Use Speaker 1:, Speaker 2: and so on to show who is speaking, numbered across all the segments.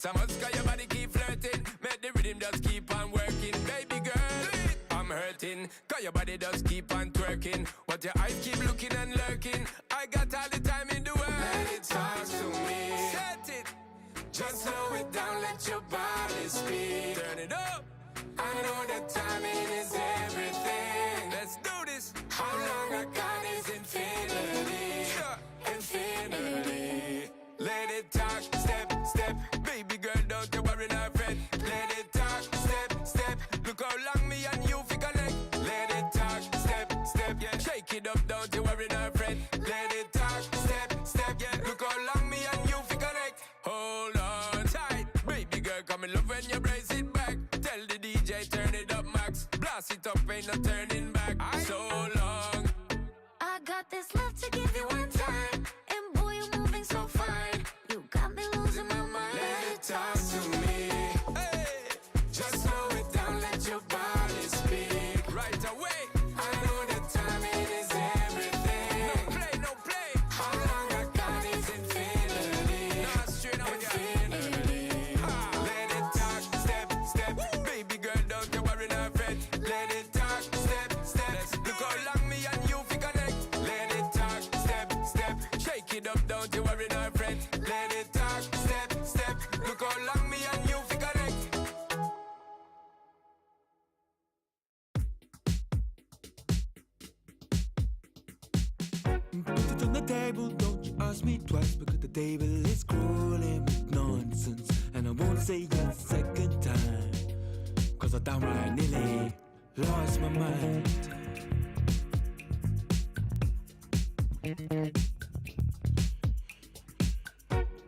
Speaker 1: So much cause your body keep flirting. Make the rhythm just keep on working. Baby girl, I'm hurting. Cause your body just keep on twerking. But your eyes keep looking and lurking. I got all the time in the world. Let it talk to me. Set it. Just slow it down, let your body speak. Turn it up. I know that timing is everything. Let's do this. How long I got is infinity. Infinity. Let it talk, step, step. Baby girl, don't you worry, no fret. Let it talk, step, step. Look how long me and you fi connect. Let it talk, step, step. Yeah, shake it up, don't you worry, no fret. Let it talk, step, step. Yeah, look how long me and you fi connect. Hold on tight, baby girl, come in love when you brace it back. Tell the DJ turn it up, max. Blast it up, ain't no turning back. So long.
Speaker 2: I got this love to give you one time, and boy, you're moving so fine. You got me losing my mind.
Speaker 1: Let it talk to me. Hey, just slow it down, let your body speak. Right away. I know that timing is everything. No play, no play. How long I got is infinity. Nah, straight out infinity. Let it talk, step, step. Woo. Baby girl, don't you worry, no fret. Let it talk, step, step. Look how long me and you fi connect. Let it talk, step, step. Shake it up, don't you worry, no fret. Let it talk, step, step. Look how long me and you fi connect.
Speaker 3: Put it on the table, don't you ask me twice, because the table is crawling with nonsense. And I won't say yes second time, cause I downright nearly lost my mind.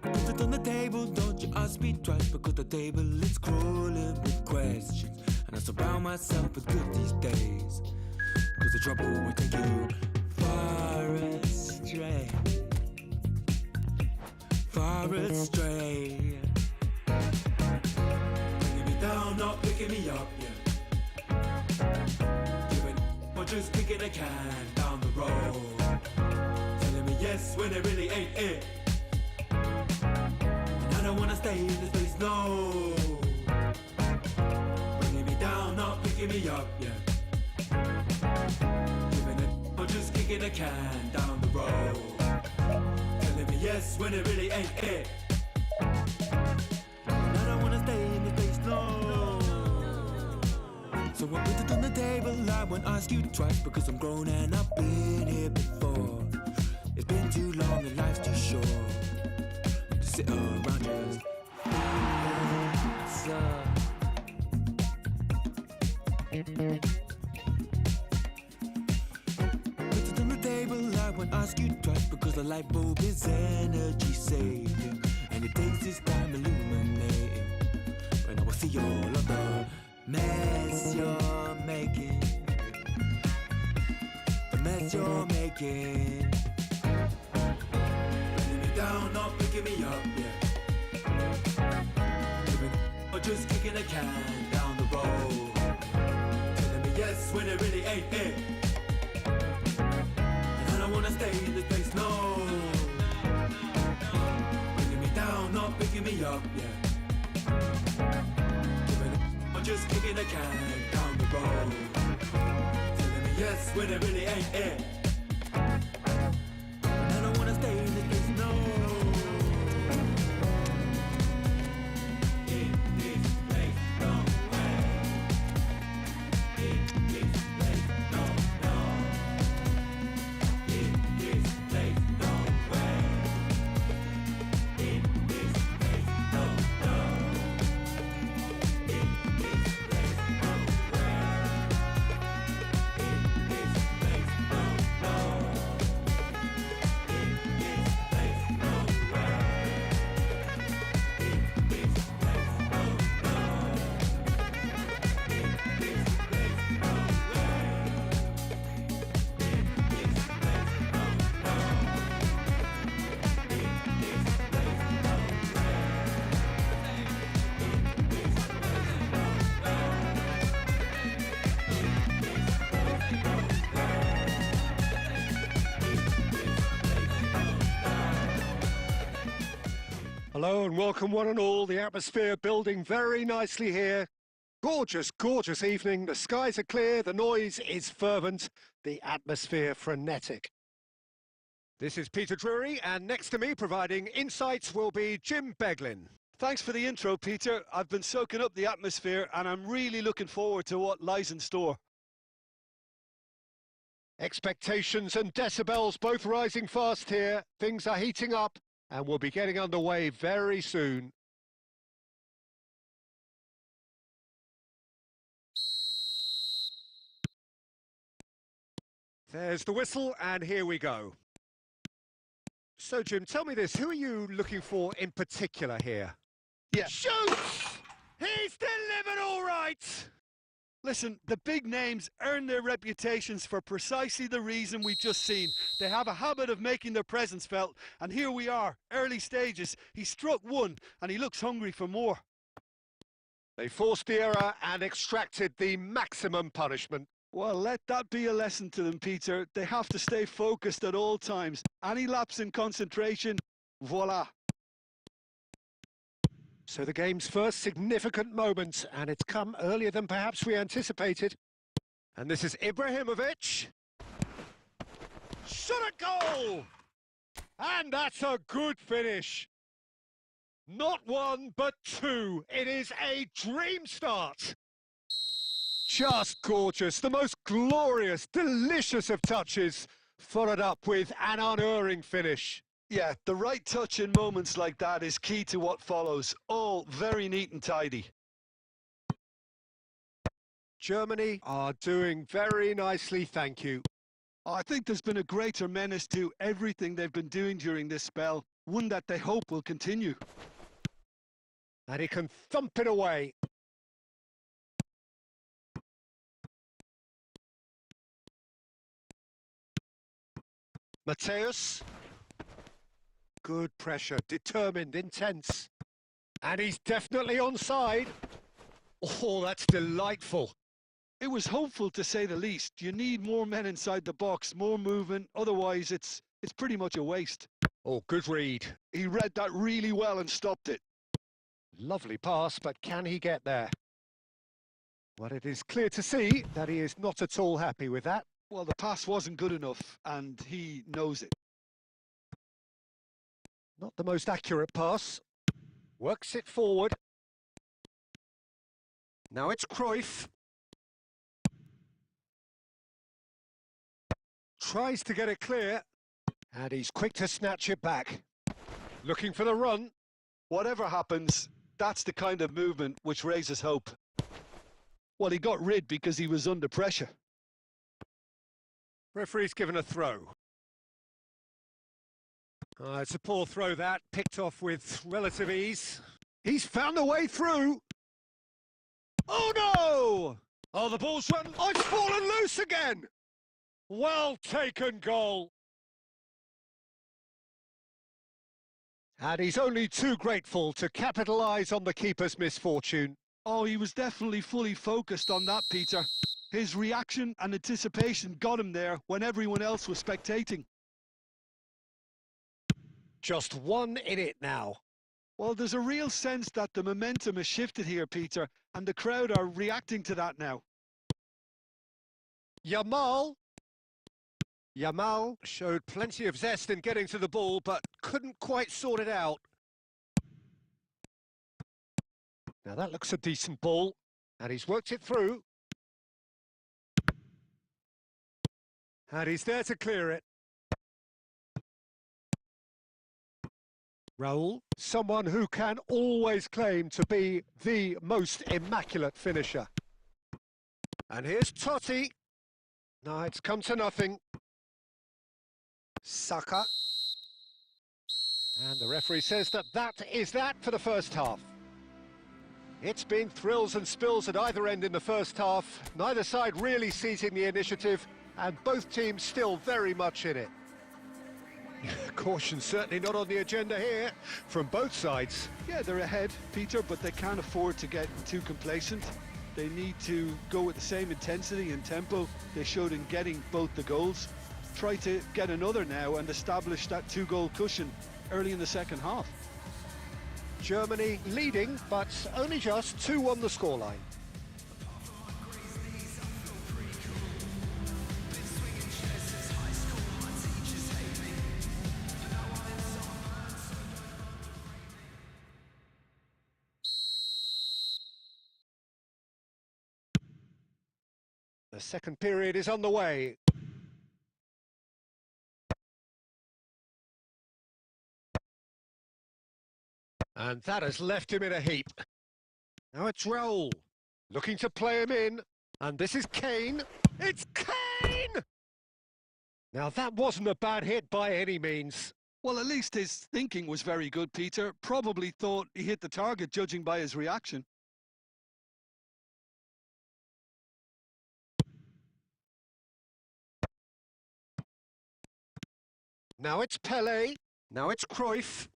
Speaker 3: Put it on the table, don't you ask me twice, because the table is crawling with questions. And I surround myself with good these days, cause the trouble will take you far astray. Far astray. Bringing me down, not picking me up, yeah. Giving or just kicking a can down the road. Telling me yes when it really ain't it. And I don't wanna stay in this place, no. Bringing me down, not picking me up, yeah. Giving it or just kicking a can down the road. Telling me yes when it really ain't it. And I don't wanna stay in this place, no. So I put it on the table, I won't ask you twice, because I'm grown and I've been here before. It's been too long and life's too short to sit around just Put it on the table, I won't ask you twice, because the light bulb is energy saving, and it takes its time illuminating. When I will see all of the mess you're making, the mess you're making. Bringing me down, not picking me up, yeah. Or just kicking a can down the road. Telling me yes when it really ain't it. And I don't wanna stay in this place, no. Bringing me down, not picking me up, yeah. Or just kicking a can down the road. Telling me yes when it really ain't it. And I don't wanna stay in this place, no.
Speaker 4: Hello and welcome one and all. The atmosphere building very nicely here. Gorgeous, gorgeous evening. The skies are clear, the noise is fervent, the atmosphere frenetic. This is Peter Drury, and next to me providing insights will be Jim Beglin.
Speaker 5: Thanks for the intro, Peter. I've been soaking up the atmosphere and I'm really looking forward to what lies in store.
Speaker 4: Expectations and decibels both rising fast here. Things are heating up and we'll be getting underway very soon. There's the whistle and here we go. So Jim, tell me this, who are you looking for in particular here?
Speaker 5: Yeah.
Speaker 4: Shoots! He's delivered all right!
Speaker 5: Listen, the big names earn their reputations for precisely the reason we've just seen. They have a habit of making their presence felt, and here we are, early stages. He struck one, and he looks hungry for more.
Speaker 4: They forced the error and extracted the maximum punishment.
Speaker 5: Well, let that be a lesson to them, Peter. They have to stay focused at all times. Any lapse in concentration, voila.
Speaker 4: So the game's first significant moment, and it's come earlier than perhaps we anticipated. And this is Ibrahimovic. Shot a goal! And that's a good finish. Not one, but two. It is a dream start. Just gorgeous, the most glorious, delicious of touches, followed up with an unerring finish.
Speaker 5: Yeah, the right touch in moments like that is key to what follows. All very neat and tidy.
Speaker 4: Germany are doing very nicely, thank you.
Speaker 5: I think there's been a greater menace to everything they've been doing during this spell, one that they hope will continue.
Speaker 4: And he can thump it away. Mateus. Good pressure, determined, intense. And he's definitely onside. Oh, that's delightful.
Speaker 5: It was hopeful to say the least. You need more men inside the box, more movement, otherwise it's pretty much a waste.
Speaker 4: Oh, good read.
Speaker 5: He read that really well and stopped it.
Speaker 4: Lovely pass, but can he get there? Well, it is clear to see that he is not at all happy with that.
Speaker 5: Well, the pass wasn't good enough, and he knows it.
Speaker 4: Not the most accurate pass. Works it forward. Now it's Cruyff. Tries to get it clear. And he's quick to snatch it back. Looking for the run.
Speaker 5: Whatever happens, that's the kind of movement which raises hope. Well, he got rid because he was under pressure.
Speaker 4: Referee's given a throw. It's a poor throw that, picked off with relative ease. He's found a way through. Oh no! Oh, the ball's run. Oh, it's fallen loose again. Well taken goal. And he's only too grateful to capitalise on the keeper's misfortune.
Speaker 5: Oh, he was definitely fully focused on that, Peter. His reaction and anticipation got him there when everyone else was spectating.
Speaker 4: Just one in it now.
Speaker 5: Well, there's a real sense that the momentum has shifted here, Peter, and the crowd are reacting to that now.
Speaker 4: Yamal showed plenty of zest in getting to the ball, but couldn't quite sort it out. Now that looks a decent ball, and he's worked it through. And he's there to clear it. Raul, someone who can always claim to be the most immaculate finisher. And here's Totti. No, it's come to nothing. Saka. And the referee says that is that for the first half. It's been thrills and spills at either end in the first half. Neither side really seizing the initiative, and both teams still very much in it. Caution certainly not on the agenda here from both sides.
Speaker 5: Yeah, they're ahead, Peter, but they can't afford to get too complacent. They need to go with the same intensity and tempo they showed in getting both the goals. Try to get another now and establish that two-goal cushion early in the second half.
Speaker 4: Germany leading, but only just 2 on the scoreline. The second period is on the way. And that has left him in a heap. Now it's Raul, looking to play him in. And this is Kane. It's Kane! Now that wasn't a bad hit by any means.
Speaker 5: Well, at least his thinking was very good, Peter. Probably thought he hit the target, judging by his reaction.
Speaker 4: Now it's Pele. Now it's Cruyff.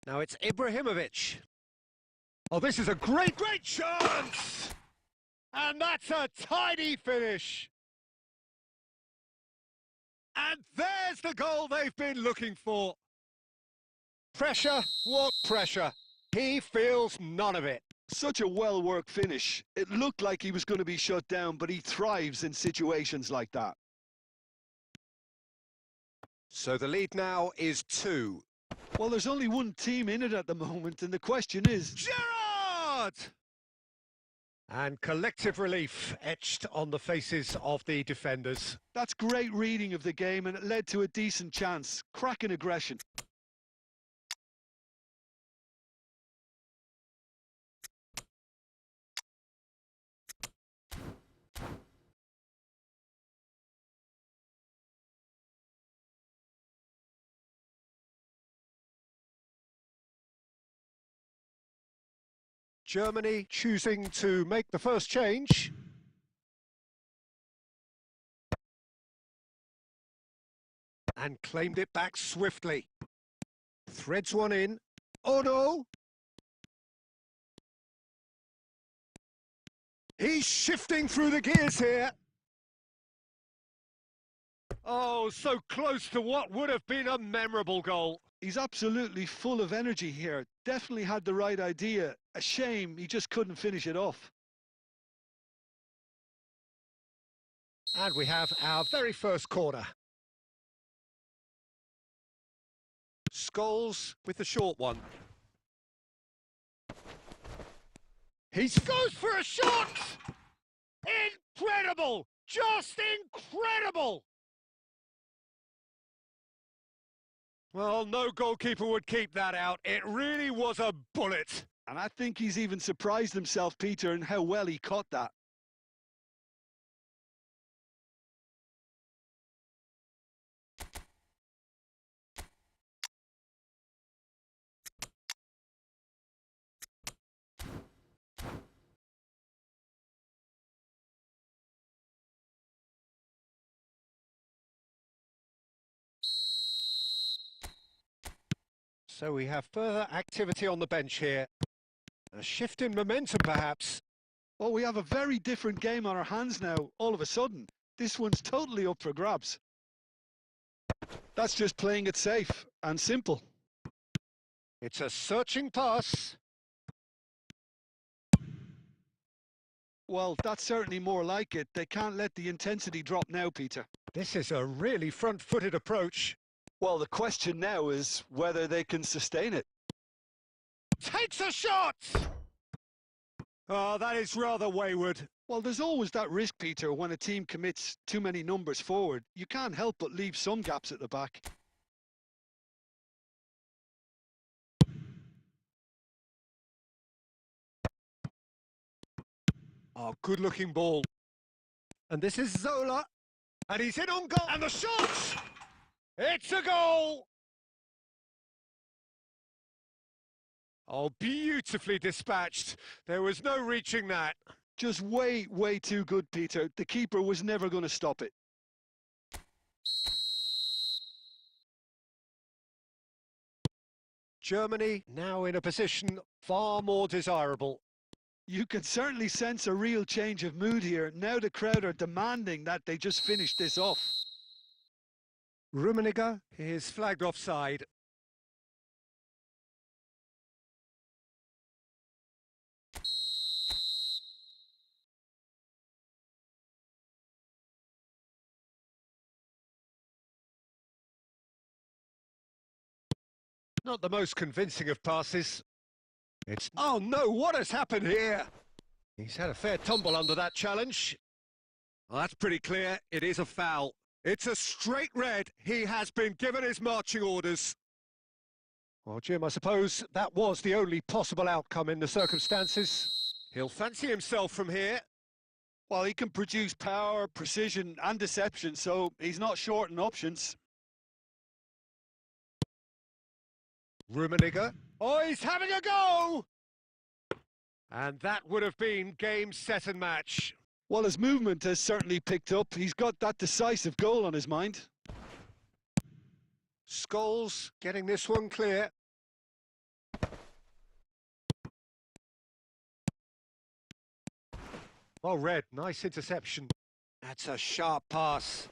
Speaker 4: Now it's Ibrahimovic. Oh, this is a great chance! And that's a tidy finish. And there's the goal they've been looking for. Pressure? What pressure? He feels none of it.
Speaker 5: Such a well-worked finish. It looked like he was going to be shut down, but he thrives in situations like that.
Speaker 4: So the lead now is 2.
Speaker 5: Well, there's only one team in it at the moment, and the question is...
Speaker 4: Gerrard! And collective relief etched on the faces of the defenders.
Speaker 5: That's great reading of the game, and it led to a decent chance. Cracking aggression.
Speaker 4: Germany choosing to make the first change. And claimed it back swiftly. Threads one in. Oh no! He's shifting through the gears here. Oh, so close to what would have been a memorable goal.
Speaker 5: He's absolutely full of energy here. Definitely had the right idea. A shame he just couldn't finish it off.
Speaker 4: And we have our very first corner. Scholes with the short one. He goes for a shot! Incredible! Just incredible! Well, no goalkeeper would keep that out. It really was a bullet.
Speaker 5: And I think he's even surprised himself, Peter, in how well he caught that.
Speaker 4: So we have further activity on the bench here. A shift in momentum, perhaps.
Speaker 5: Oh, we have a very different game on our hands now, all of a sudden. This one's totally up for grabs. That's just playing it safe and simple.
Speaker 4: It's a searching pass.
Speaker 5: Well, that's certainly more like it. They can't let the intensity drop now, Peter.
Speaker 4: This is a really front-footed approach.
Speaker 5: Well, the question now is whether they can sustain it.
Speaker 4: Takes a shot! Oh, that is rather wayward.
Speaker 5: Well, there's always that risk, Peter, when a team commits too many numbers forward. You can't help but leave some gaps at the back.
Speaker 4: Oh, good-looking ball. And this is Zola. And he's in on goal. And the shot! It's a goal! Oh, beautifully dispatched. There was no reaching that.
Speaker 5: Just way, way too good, Peter. The keeper was never going to stop it.
Speaker 4: Germany now in a position far more desirable.
Speaker 5: You can certainly sense a real change of mood here. Now the crowd are demanding that they just finish this off.
Speaker 4: Rummenigge is flagged offside. Not the most convincing of passes. It's... Oh no, what has happened here? He's had a fair tumble under that challenge. Well, that's pretty clear. It is a foul. It's a straight red. He has been given his marching orders. Well, Jim, I suppose that was the only possible outcome in the circumstances. He'll fancy himself from here.
Speaker 5: Well, he can produce power, precision and deception, so he's not short in options.
Speaker 4: Rummenigge. Oh, he's having a go! And that would have been game, set and match.
Speaker 5: Well, his movement has certainly picked up. He's got that decisive goal on his mind.
Speaker 4: Scholes getting this one clear. Oh, Red, nice interception. That's a sharp pass.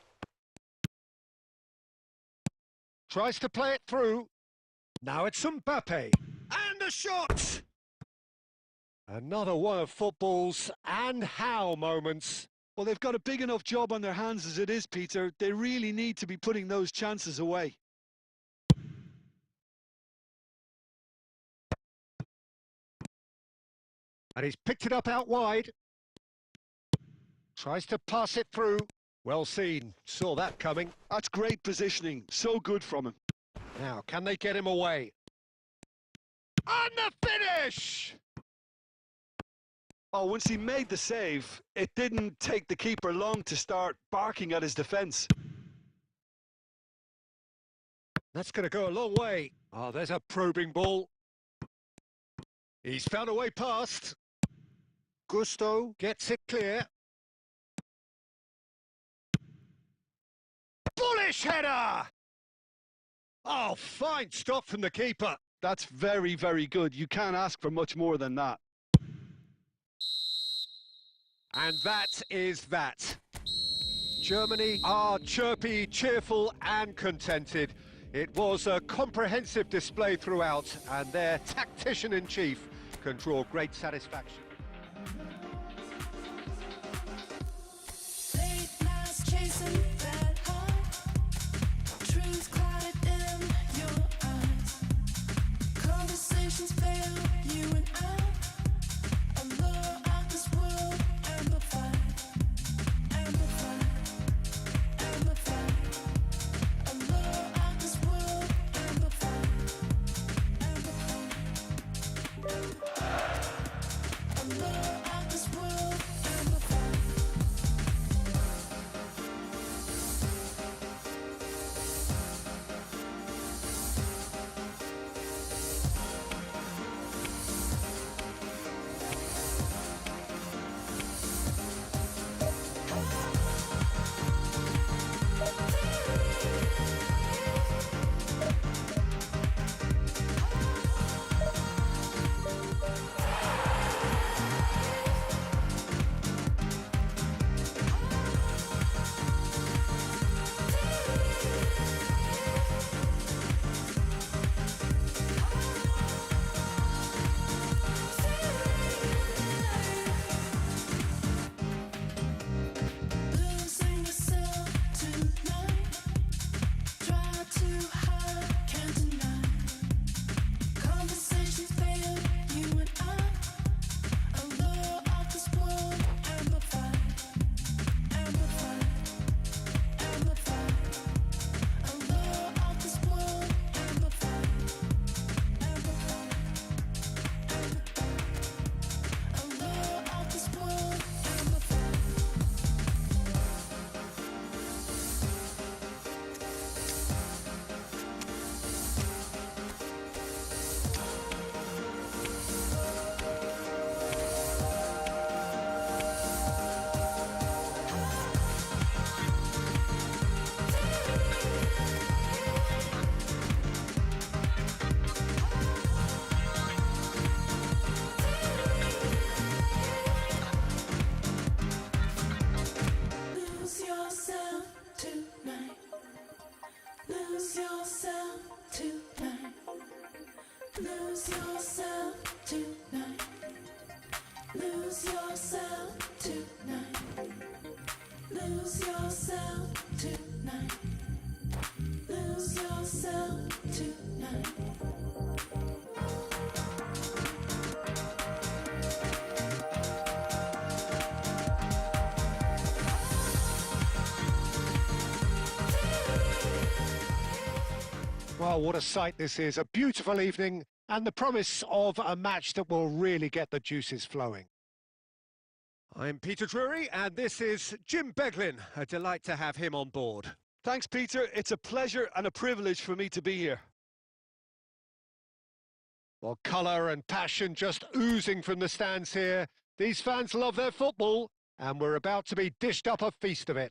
Speaker 4: Tries to play it through. Now it's Mbappe. And a shot! Another one of football's and how moments.
Speaker 5: Well, they've got a big enough job on their hands as it is, Peter. They really need to be putting those chances away.
Speaker 4: And he's picked it up out wide. Tries to pass it through. Well seen. Saw that coming.
Speaker 5: That's great positioning. So good from him.
Speaker 4: Now, can they get him away? And the finish!
Speaker 5: Oh, once he made the save, it didn't take the keeper long to start barking at his defence.
Speaker 4: That's going to go a long way. Oh, there's a probing ball. He's found a way past. Gusto gets it clear. Bullish header! Oh, fine stop from the keeper.
Speaker 5: That's very, very good. You can't ask for much more than that.
Speaker 4: And that is that. Germany are chirpy, cheerful and contented. It was a comprehensive display throughout, and their tactician-in-chief can draw great satisfaction.
Speaker 6: Late nights chasing that high, truth clouded in your eyes. Conversations fail, you and I. Allure of this world, amplified, amplified, amplified. Allure of this world, amplified, amplified, amplified. Allure of this world, amplified. Losing yourself tonight. Try to hide, can't deny. Conversations fail, you and I. Allure of this world, amplified, amplified, amplified. Allure of this world, amplified, amplified, amplified. Allure of this world, amplified. Lose yourself tonight. Lose yourself tonight. Lose yourself tonight. Lose yourself tonight. Lose yourself tonight. Lose yourself tonight.
Speaker 4: Well, what a sight this is. A beautiful evening and the promise of a match that will really get the juices flowing. I'm Peter Drury and this is Jim Beglin. A delight to have him on board.
Speaker 5: Thanks, Peter. It's a pleasure and a privilege for me to be here.
Speaker 4: Well, colour and passion just oozing from the stands here. These fans love their football and we're about to be dished up a feast of it.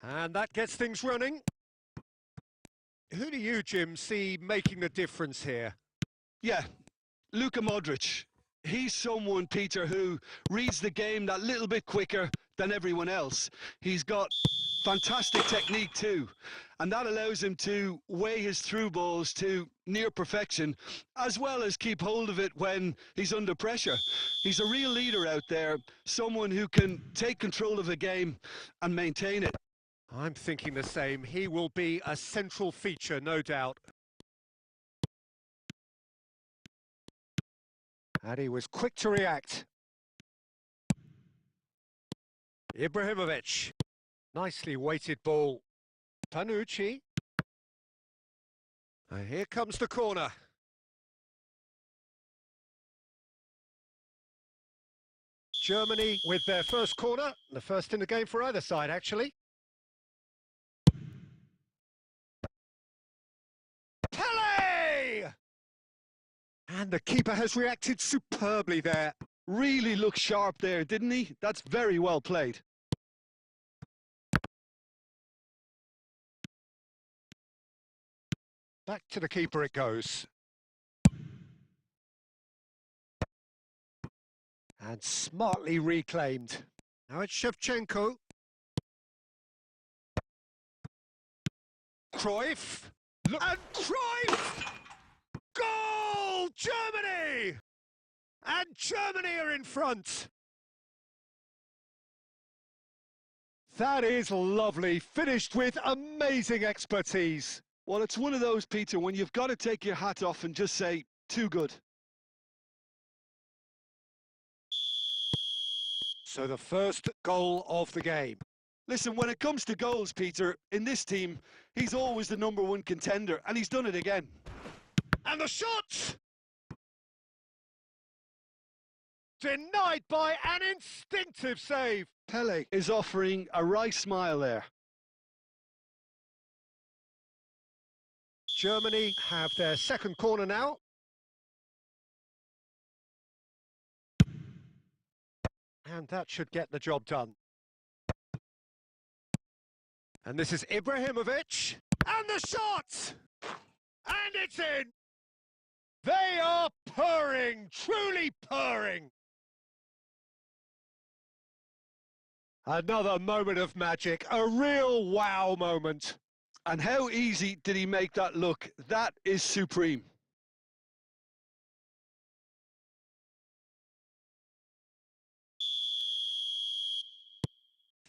Speaker 4: And that gets things running. Who do you, Jim, see making the difference here?
Speaker 5: Yeah, Luka Modric. He's someone, Peter, who reads the game that little bit quicker than everyone else. He's got fantastic technique too, and that allows him to weigh his through balls to near perfection, as well as keep hold of it when he's under pressure. He's a real leader out there, someone who can take control of a game and maintain it.
Speaker 4: I'm thinking the same. He will be a central feature, no doubt. And he was quick to react. Ibrahimovic. Nicely weighted ball. Panucci. And here comes the corner. Germany with their first corner. The first in the game for either side, actually. Pele! And the keeper has reacted superbly there.
Speaker 5: Really looked sharp there, didn't he? That's very well played.
Speaker 4: Back to the keeper it goes. And smartly reclaimed. Now it's Shevchenko. Cruyff. Look. And Cruyff! Goal! Germany! And Germany are in front. That is lovely. Finished with amazing expertise.
Speaker 5: Well, it's one of those, Peter, when you've got to take your hat off and just say, too good.
Speaker 4: So the first goal of the game.
Speaker 5: Listen, when it comes to goals, Peter, in this team, he's always the #1 contender, and he's done it again.
Speaker 4: And the shot! Denied by an instinctive save.
Speaker 5: Pele is offering a right smile there.
Speaker 4: Germany have their second corner now. And that should get the job done. And this is Ibrahimovic. And the shot! And it's in! They are purring, truly purring. Another moment of magic, a real wow moment.
Speaker 5: And how easy did he make that look? That is supreme.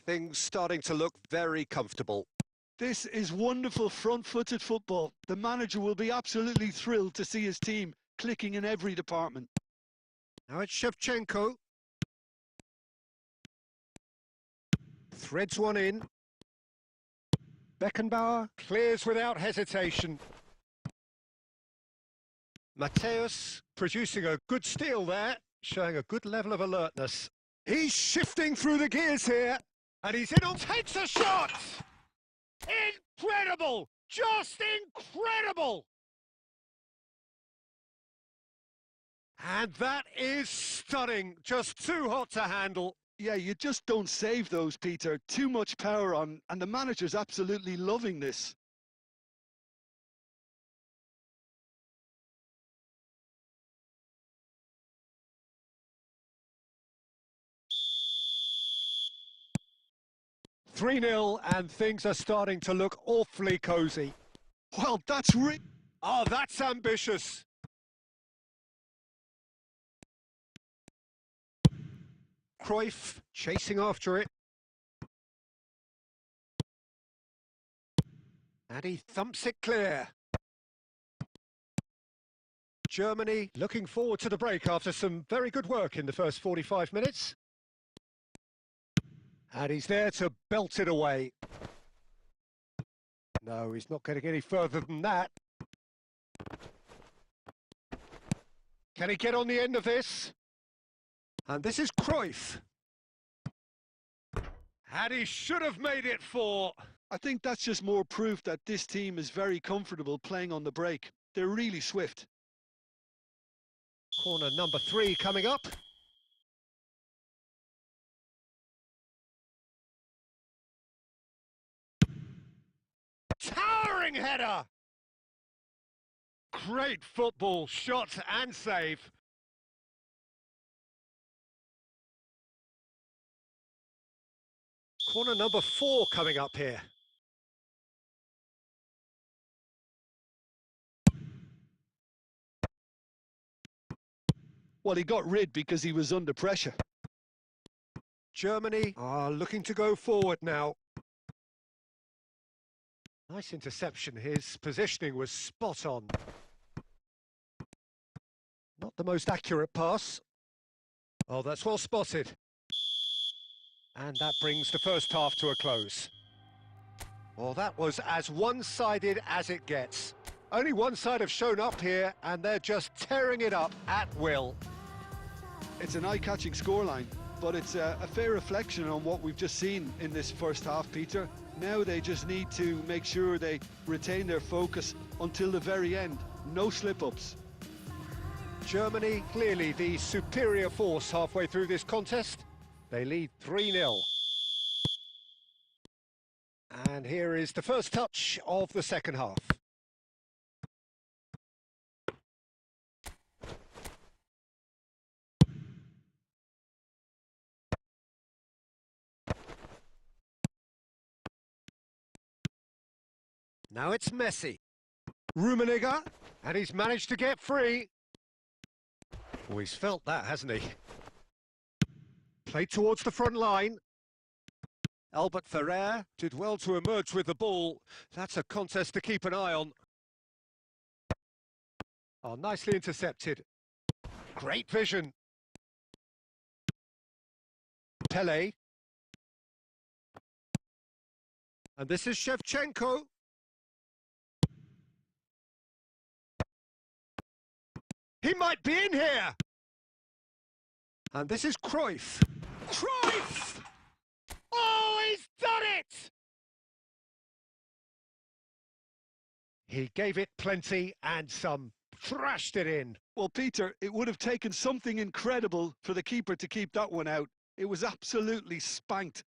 Speaker 4: Things starting to look very comfortable.
Speaker 5: This is wonderful front-footed football. The manager will be absolutely thrilled to see his team clicking in every department.
Speaker 4: Now it's Shevchenko. Threads one in. Beckenbauer clears without hesitation. Mateus producing a good steal there, showing a good level of alertness. He's shifting through the gears here, and he's in, takes a shot! Incredible! Just incredible! And that is stunning, just too hot to handle.
Speaker 5: Yeah, you just don't save those, Peter. Too much power on, and the manager's absolutely loving this.
Speaker 4: (3-0) and things are starting to look awfully cosy.
Speaker 5: Well,
Speaker 4: Oh, that's ambitious. Cruyff chasing after it. And he thumps it clear. Germany looking forward to the break after some very good work in the first 45 minutes. And he's there to belt it away. No, he's not getting any further than that. Can he get on the end of this? And this is Cruyff. And he should have made it 4.
Speaker 5: I think that's just more proof that this team is very comfortable playing on the break. They're really swift.
Speaker 4: Corner number 3 coming up. Towering header! Great football, shot and save. Corner number 4 coming up here.
Speaker 5: Well, he got rid because he was under pressure.
Speaker 4: Germany are looking to go forward now. Nice interception. His positioning was spot on. Not the most accurate pass. Oh, that's well spotted. And that brings the first half to a close. Well, that was as one-sided as it gets. Only one side have shown up here, and they're just tearing it up at will.
Speaker 5: It's an eye-catching scoreline, but it's a fair reflection on what we've just seen in this first half, Peter. Now they just need to make sure they retain their focus until the very end. No slip-ups.
Speaker 4: Germany, clearly the superior force halfway through this contest. They lead 3-0. And here is the first touch of the second half. Now it's Messi. Rummenigge, and he's managed to get free. Oh, he's felt that, hasn't he? Played towards the front line. Albert Ferrer did well to emerge with the ball. That's a contest to keep an eye on. Oh, nicely intercepted. Great vision. Pele. And this is Shevchenko. He might be in here! And this is Cruyff. Cruyff! Oh, he's done it! He gave it plenty and some. Thrashed it in.
Speaker 5: Well, Peter, it would have taken something incredible for the keeper to keep that one out. It was absolutely spanked.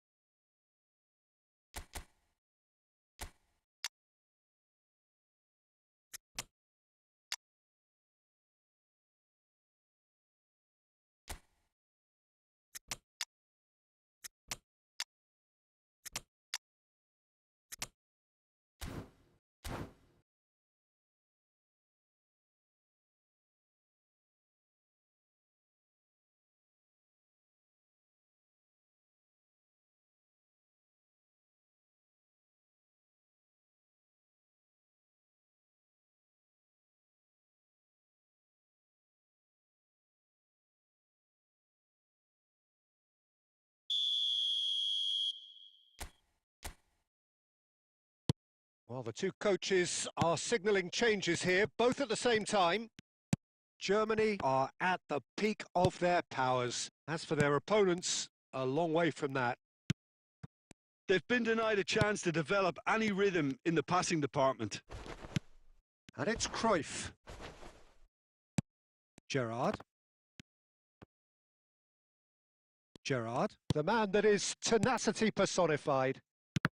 Speaker 4: Well, the two coaches are signalling changes here, both at the same time. Germany are at the peak of their powers. As for their opponents, a long way from that.
Speaker 5: They've been denied a chance to develop any rhythm in the passing department.
Speaker 4: And it's Cruyff. Gerrard. Gerrard, the man that is tenacity personified.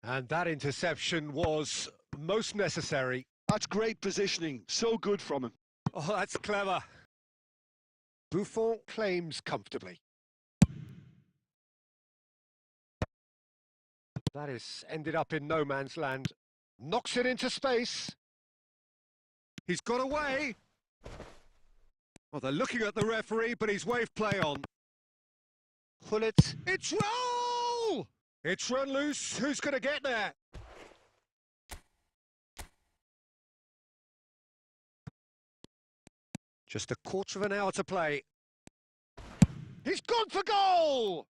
Speaker 4: And that interception was most necessary.
Speaker 5: That's great positioning. So good from him.
Speaker 4: Oh, that's clever. Buffon claims comfortably. That is ended up in no man's land. Knocks it into space. He's got away. Well, they're looking at the referee, but he's waved play on. Hullet. It's roll! It's run loose. Who's going to get there? Just a quarter of an hour to play. He's gone for goal!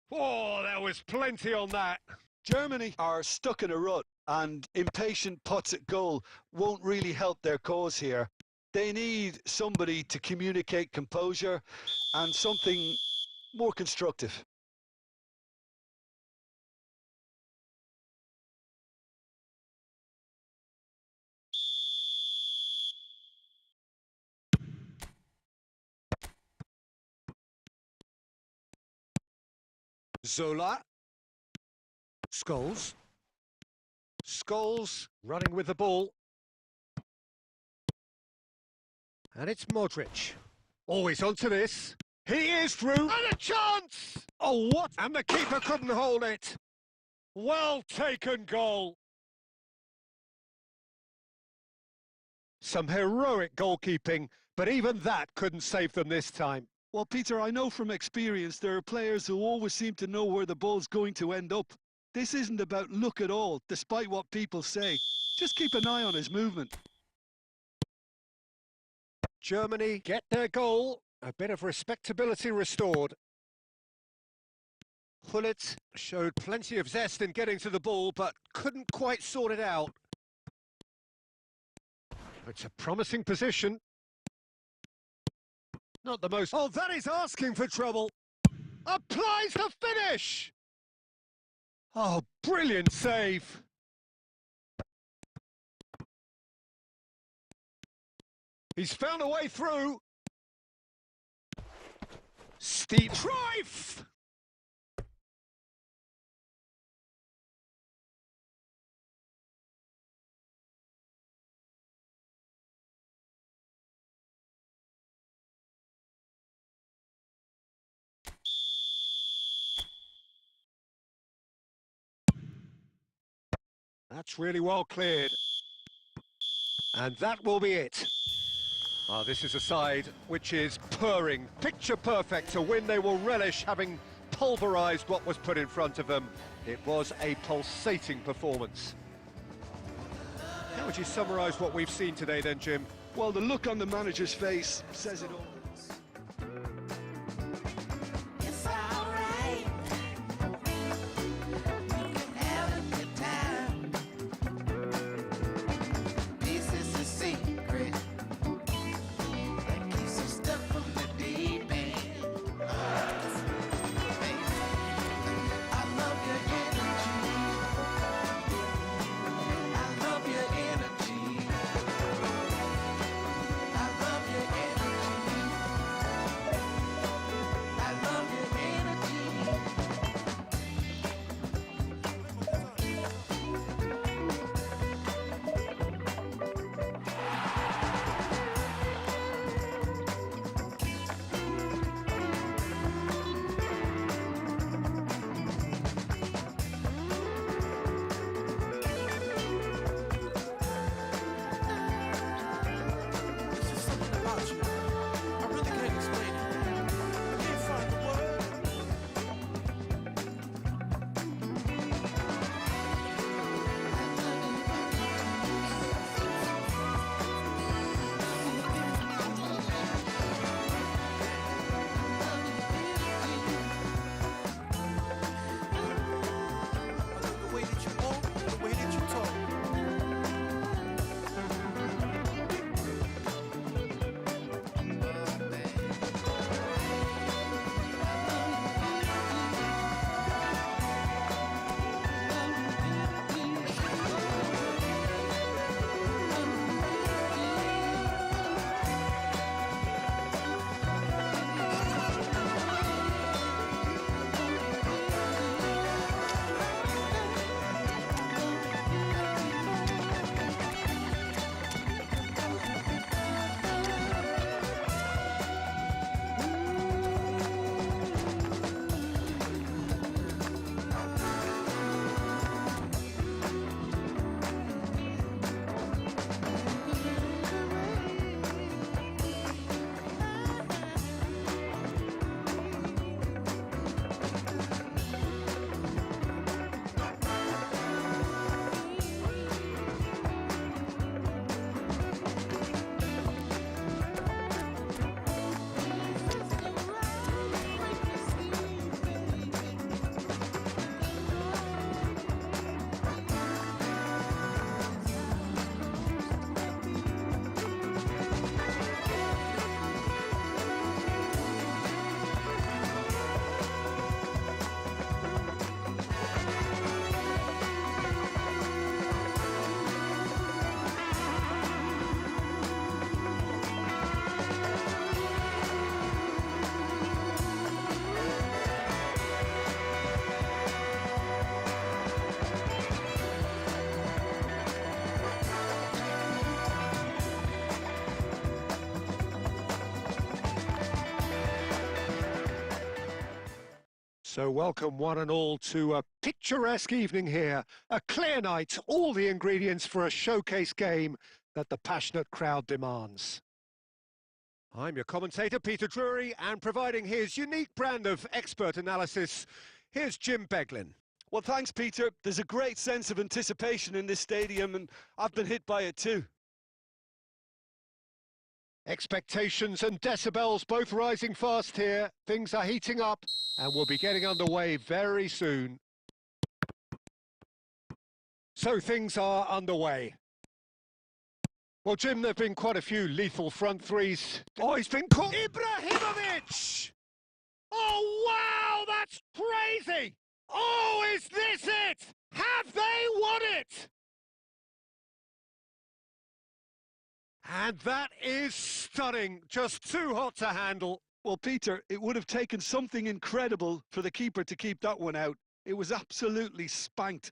Speaker 4: Oh, there was plenty on that.
Speaker 5: Germany are stuck in a rut. and impatient putts at goal won't really help their cause here. They need somebody to communicate composure and something more constructive.
Speaker 4: Zola. Scholes. Scholes running with the ball. And it's Modric. Always onto this. He is through. And a chance! Oh, what? And the keeper couldn't hold it. Well taken goal. Some heroic goalkeeping, but even that couldn't save them this time.
Speaker 5: Well, Peter, I know from experience there are players who always seem to know where the ball's going to end up. This isn't about luck at all, despite what people say. Just keep an eye on his movement.
Speaker 4: Germany get their goal. A bit of respectability restored. Gullit showed plenty of zest in getting to the ball, but couldn't quite sort it out. It's a promising position. Not the most... Oh, that is asking for trouble. Applies the finish! Oh, brilliant save. He's found a way through. Steep drive! That's really well cleared. And that will be it. This is a side which is purring, picture perfect, a win they will relish, having pulverised what was put in front of them. It was a pulsating performance. How would you summarise what we've seen today then, Jim?
Speaker 5: Well, the look on the manager's face says it all.
Speaker 6: It's alright. We can have a good time. This is the secret that keeps us stuck from the deep end. I love your energy. I love your energy. I love your energy.
Speaker 4: So welcome one and all to a picturesque evening here. A clear night, all the ingredients for a showcase game that the passionate crowd demands. I'm your commentator, Peter Drury, and providing his unique brand of expert analysis, here's Jim Beglin.
Speaker 5: Well, thanks, Peter. There's a great sense of anticipation in this stadium, and I've been hit by it too.
Speaker 4: Expectations and decibels both rising fast here. Things are heating up, and we'll be getting underway very soon. So things are underway. Well, Jim, there have been quite a few lethal front threes. Oh, he's been caught. Ibrahimovic! Oh, wow, that's crazy! Oh, is this it? Have they won it? And that is stunning. Just too hot to handle.
Speaker 5: Well, Peter, it would have taken something incredible for the keeper to keep that one out. It was absolutely spanked.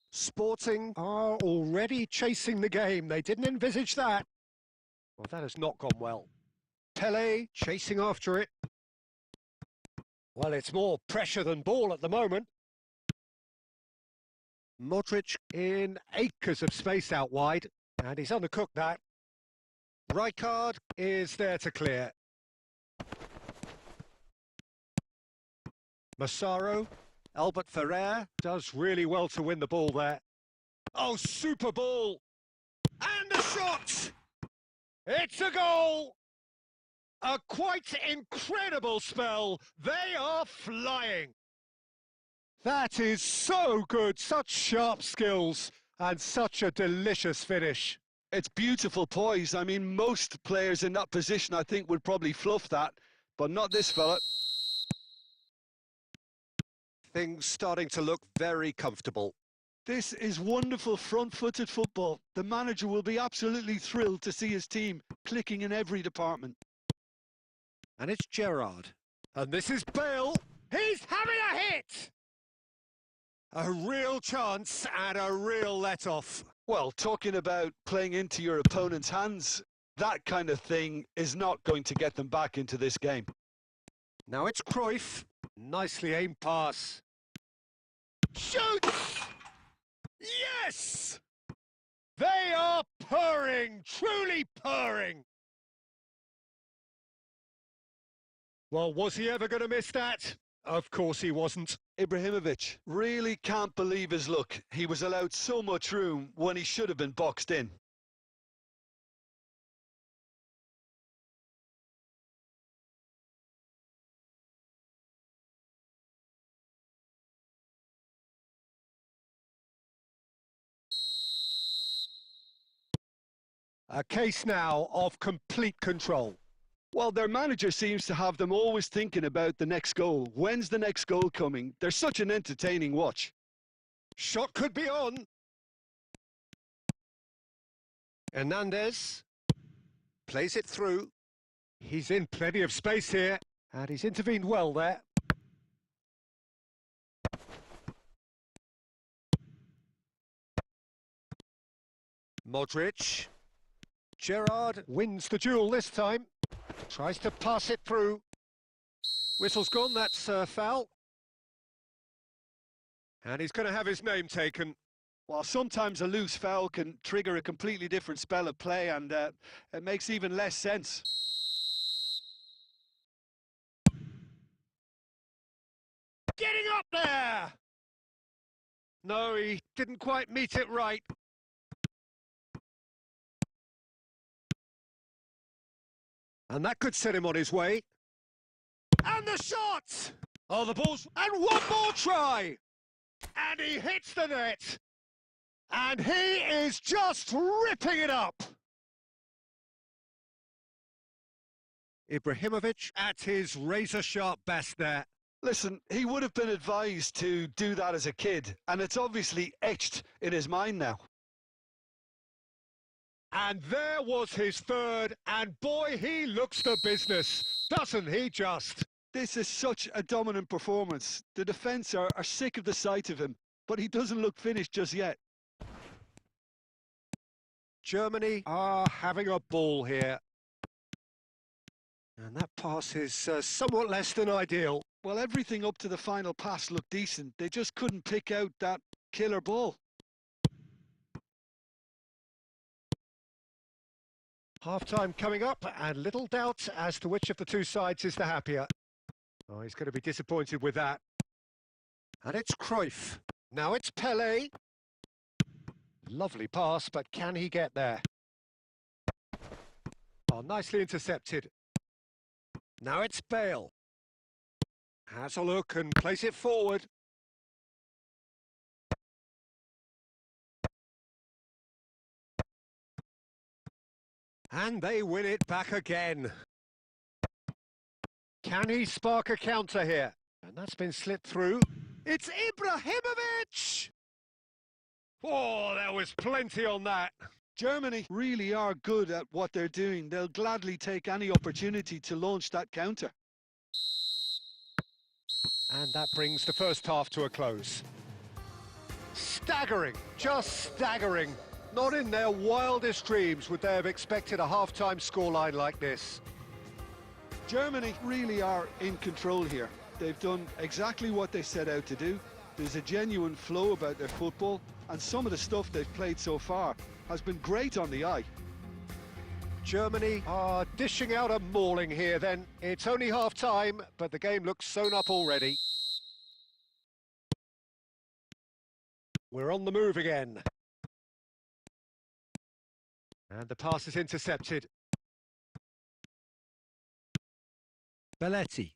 Speaker 4: Sporting are already chasing the game. They didn't envisage that. Well, that has not gone well. Pele chasing after it. Well, it's more pressure than ball at the moment. Modric in acres of space out wide, and he's undercooked that. Rijkaard is there to clear. Massaro. Albert Ferrer does really well to win the ball there. Oh, super ball! And a shot! It's a goal! A quite incredible spell. They are flying. That is so good. Such sharp skills and such a delicious finish.
Speaker 5: It's beautiful poise. I mean, most players in that position, I think, would probably fluff that, but not this fella.
Speaker 4: Things starting to look very comfortable.
Speaker 5: This is wonderful front-footed football. The manager will be absolutely thrilled to see his team clicking in every department.
Speaker 4: And it's Gerrard. And this is Bale. He's having a hit! A real chance and a real let-off.
Speaker 5: Well, talking about playing into your opponent's hands, that kind of thing is not going to get them back into this game.
Speaker 4: Now it's Cruyff. Nicely aimed pass. Shoots! Yes! They are purring, truly purring. Well, was he ever going to miss that? Of course he wasn't.
Speaker 5: Ibrahimovic really can't believe his luck. He was allowed so much room when he should have been boxed in.
Speaker 4: A case now of complete control.
Speaker 5: Well, their manager seems to have them always thinking about the next goal. When's the next goal coming? They're such an entertaining watch.
Speaker 4: Shot could be on. Hernandez plays it through. He's in plenty of space here, and he's intervened well there. Modric. Gerrard wins the duel this time. Tries to pass it through. Whistle's gone, that's a foul. And he's going to have his name taken.
Speaker 5: Well, sometimes a loose foul can trigger a completely different spell of play, and it makes even less sense.
Speaker 4: Getting up there! No, he didn't quite meet it right. And that could set him on his way. And the shot! Oh, the ball's... And one more try! And he hits the net! And he is just ripping it up! Ibrahimovic at his razor-sharp best there.
Speaker 5: Listen, he would have been advised to do that as a kid, and it's obviously etched in his mind now.
Speaker 4: And there was his third, and boy, he looks the business, doesn't he just?
Speaker 5: This is such a dominant performance. The defence are sick of the sight of him, but he doesn't look finished just yet.
Speaker 4: Germany are having a ball here. And that pass is somewhat less than ideal.
Speaker 5: Well, everything up to the final pass looked decent. They just couldn't pick out that killer ball.
Speaker 4: Half-time coming up, and little doubt as to which of the two sides is the happier. Oh, he's going to be disappointed with that. And it's Cruyff. Now it's Pelé. Lovely pass, but can he get there? Oh, nicely intercepted. Now it's Bale. Has a look and plays it forward. And they win it back again. Can he spark a counter here? And that's been slipped through. It's Ibrahimovic! Oh, there was plenty on that.
Speaker 5: Germany really are good at what they're doing. They'll gladly take any opportunity to launch that counter.
Speaker 4: And that brings the first half to a close. Staggering, just staggering. Not in their wildest dreams would they have expected a half-time scoreline like this.
Speaker 5: Germany really are in control here. They've done exactly what they set out to do. There's a genuine flow about their football, and some of the stuff they've played so far has been great on the eye.
Speaker 4: Germany are dishing out a mauling here then. It's only half-time, but the game looks sewn up already. We're on the move again. And the pass is intercepted.
Speaker 3: Belletti.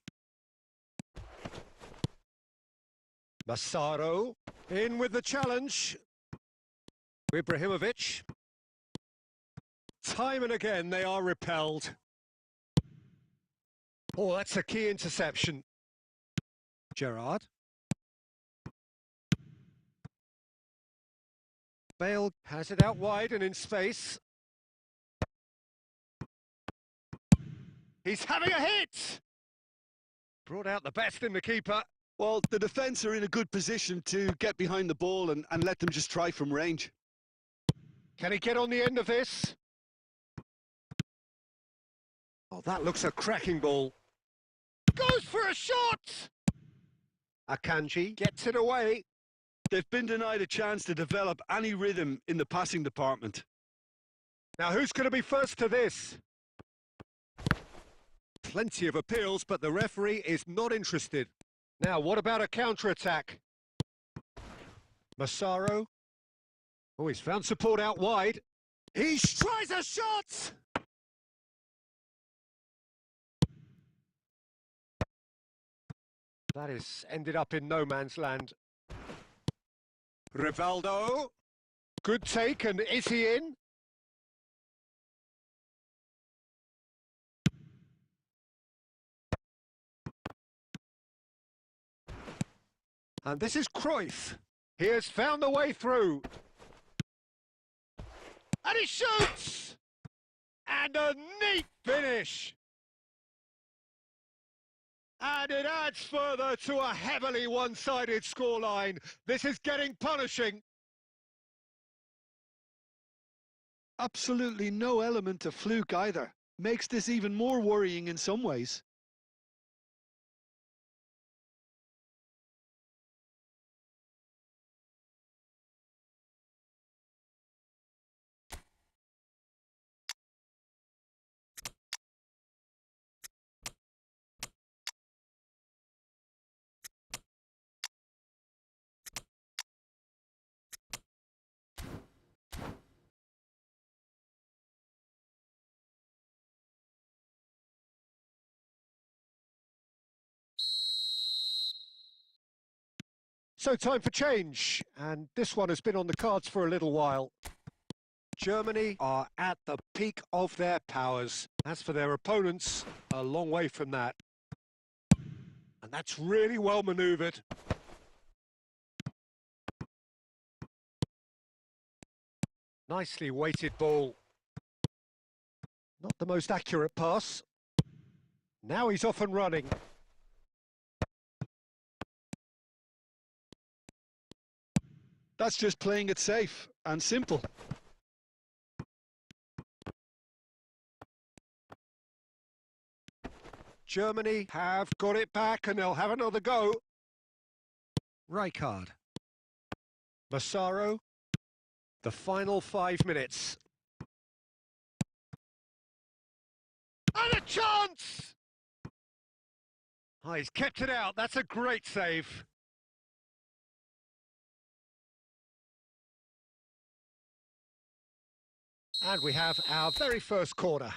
Speaker 4: Massaro in with the challenge. Ibrahimovic. Time and again they are repelled. Oh, that's a key interception. Gerrard. Bale has it out wide and in space. He's having a hit! Brought out the best in the keeper.
Speaker 5: Well, the defence are in a good position to get behind the ball and let them just try from range.
Speaker 4: Can he get on the end of this? Oh, that looks a cracking ball. Goes for a shot! Akanji gets it away.
Speaker 5: They've been denied a chance to develop any rhythm in the passing department.
Speaker 4: Now who's going to be first to this? Plenty of appeals, but the referee is not interested. Now, what about a counter-attack? Massaro. Oh, he's found support out wide. He tries a shot! That is ended up in no man's land. Rivaldo. Good take, and is he in? And this is Cruyff. He has found the way through. And he shoots! And a neat finish! And it adds further to a heavily one-sided scoreline. This is getting punishing.
Speaker 5: Absolutely no element of fluke either. Makes this even more worrying in some ways.
Speaker 4: So time for change, and this one has been on the cards for a little while. Germany are at the peak of their powers. As for their opponents, a long way from that. And that's really well manoeuvred. Nicely weighted ball. Not the most accurate pass. Now he's off and running.
Speaker 5: That's just playing it safe and simple.
Speaker 4: Germany have got it back and they'll have another go. Rijkaard. Massaro. The final 5 minutes. And a chance! Oh, he's kept it out. That's a great save. And we have our very first corner.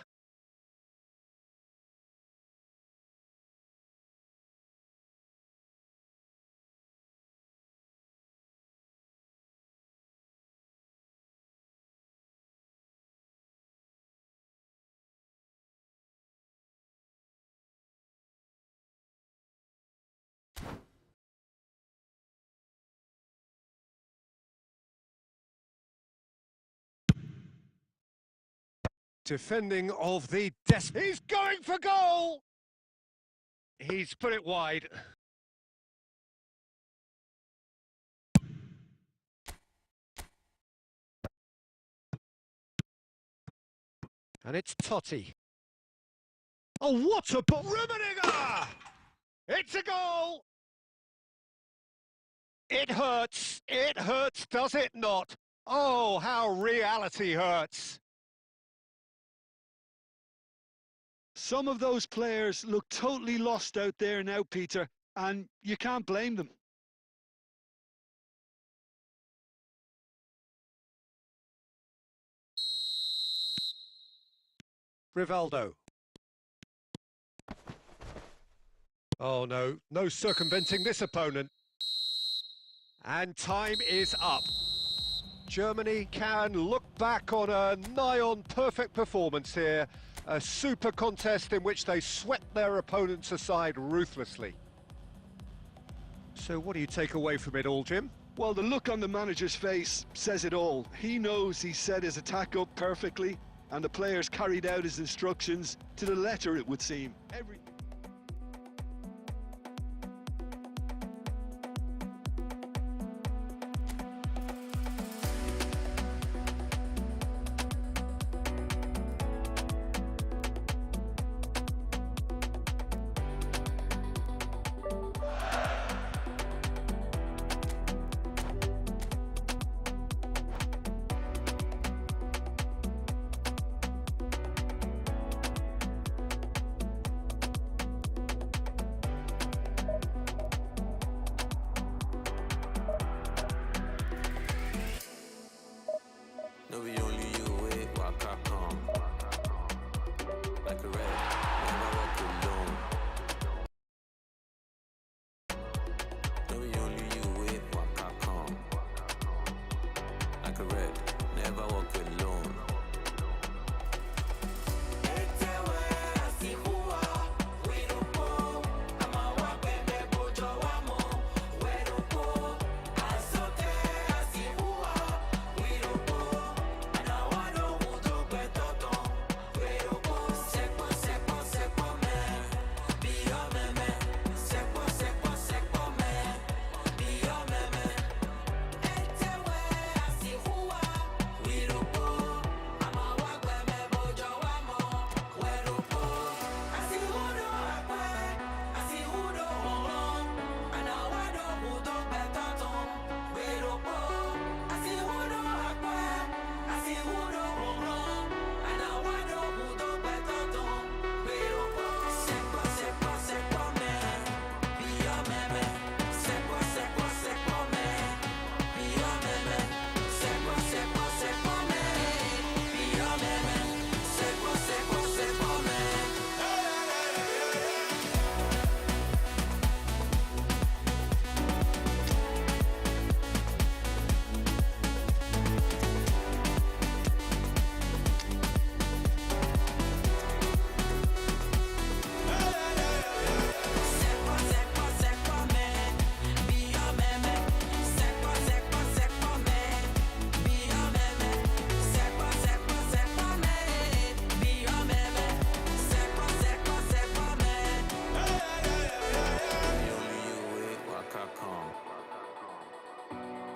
Speaker 4: Defending of the He's going for goal! He's put it wide. And it's Totti. Oh, what a... Rummenigge! It's a goal! It hurts, does it not? Oh, how reality hurts.
Speaker 5: Some of those players look totally lost out there now, Peter, and you can't blame them.
Speaker 4: Rivaldo. Oh no, no circumventing this opponent. And time is up. Germany can look back on a nigh-on perfect performance here. A super contest in which they swept their opponents aside ruthlessly. So what do you take away from it all, Jim?
Speaker 5: Well, the look on the manager's face says it all. He knows he set his attack up perfectly, and the players carried out his instructions to the letter, it would seem.
Speaker 7: No, we only you wait, waka come. Like a red, never walk alone. No, we only you wait, waka come. Like a red, never walk alone.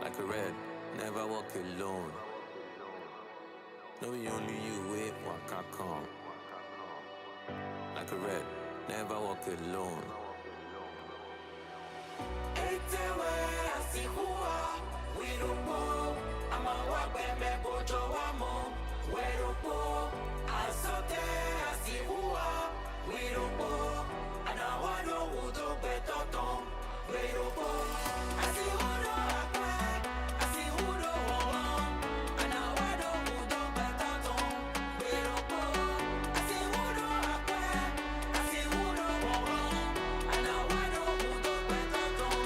Speaker 7: Like a red, never walk alone. No, we only you wait, waka come. Like a red, never walk alone.
Speaker 6: Etewe asihua, wirupo, amawabeme bojo wamo, werupo, asote asihua, wirupo, anawano udo betoton, werupo, asihudo akwe, asihudo wawon, anawano udo betoton, werupo, asihudo akwe, asihudo wawon, anawano udo betoton,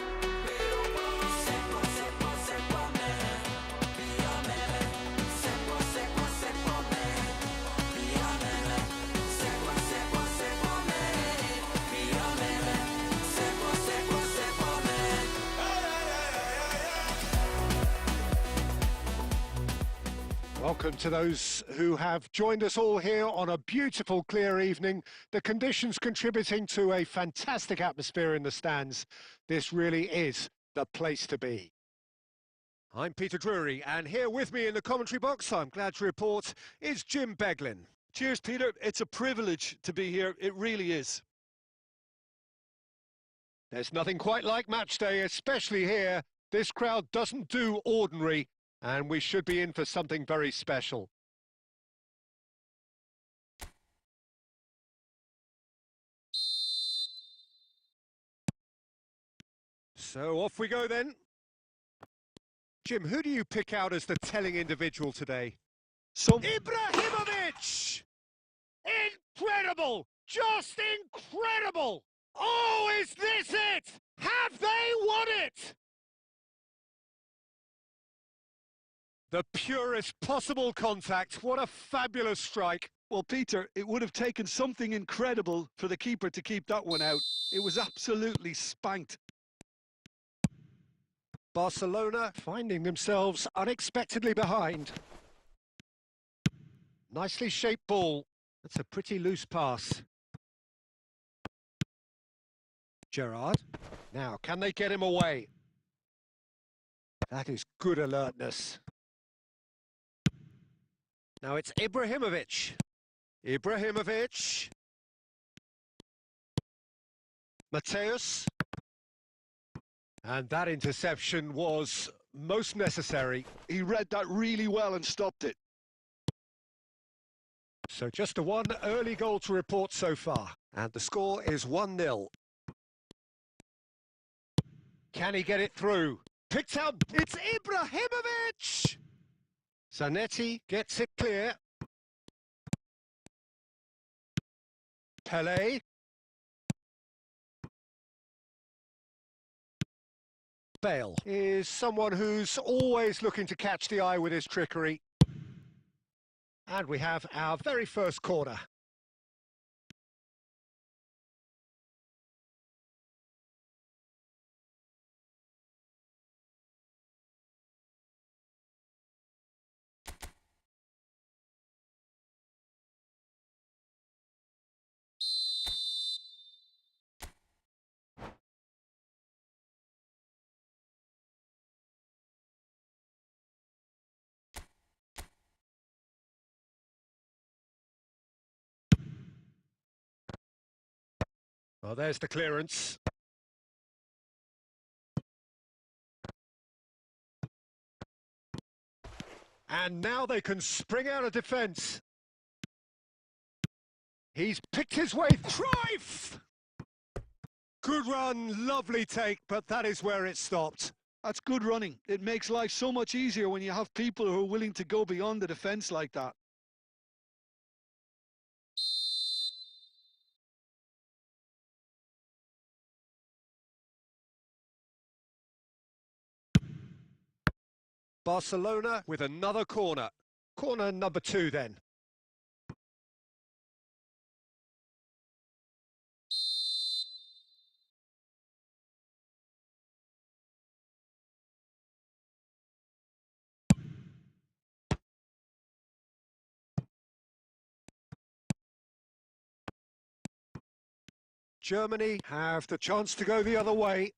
Speaker 6: werupo, sepo, sepo, sepo me, biame, sepo, sepo, sepo me, biame, sepo, sepo, sepo me, biame, sepo, sepo, sepo me.
Speaker 4: Welcome to those who have joined us all here on a beautiful, clear evening. The conditions contributing to a fantastic atmosphere in the stands. This really is the place to be. I'm Peter Drury, and here with me in the commentary box, I'm glad to report, is Jim Beglin.
Speaker 5: Cheers, Peter. It's a privilege to be here. It really is.
Speaker 4: There's nothing quite like match day, especially here. This crowd doesn't do ordinary, and we should be in for something very special. So off we go then. Jim, who do you pick out as the telling individual today? Ibrahimovic! Incredible! Just incredible! Oh, is this it? Have they won it? The purest possible contact. What a fabulous strike.
Speaker 5: Well, Peter, it would have taken something incredible for the keeper to keep that one out. It was absolutely spanked.
Speaker 4: Barcelona finding themselves unexpectedly behind. Nicely shaped ball. That's a pretty loose pass. Gerrard. Now, can they get him away? That is good alertness. Now it's Ibrahimovic. Ibrahimovic. Mateus. And that interception was most necessary.
Speaker 5: He read that really well and stopped it.
Speaker 4: So just a one early goal to report so far. And the score is 1-0. Can he get it through? Picked out, it's Ibrahimovic! Zanetti gets it clear. Pelé. Bale is someone who's always looking to catch the eye with his trickery. And we have our very first corner. Well, there's the clearance. And now they can spring out of defence. He's picked his way. Cruyff! Good run, lovely take, but that is where it stopped.
Speaker 5: That's good running. It makes life so much easier when you have people who are willing to go beyond the defence like that.
Speaker 4: Barcelona with another corner. Corner number 2 then. Germany have the chance to go the other way.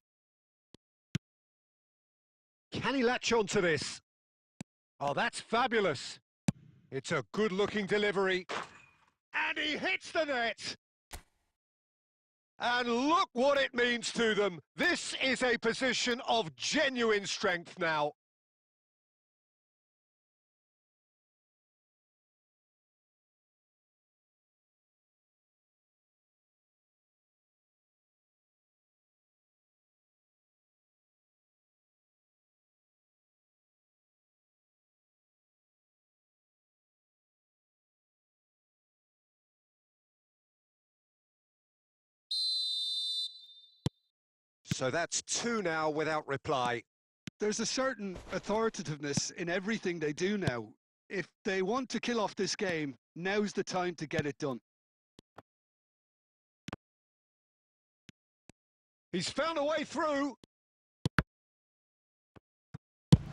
Speaker 4: Can he latch on to this? Oh, that's fabulous. It's a good-looking delivery. And he hits the net. And look what it means to them. This is a position of genuine strength now. So that's 2 now without reply.
Speaker 5: There's a certain authoritativeness in everything they do now. If they want to kill off this game, now's the time to get it done.
Speaker 4: He's found a way through.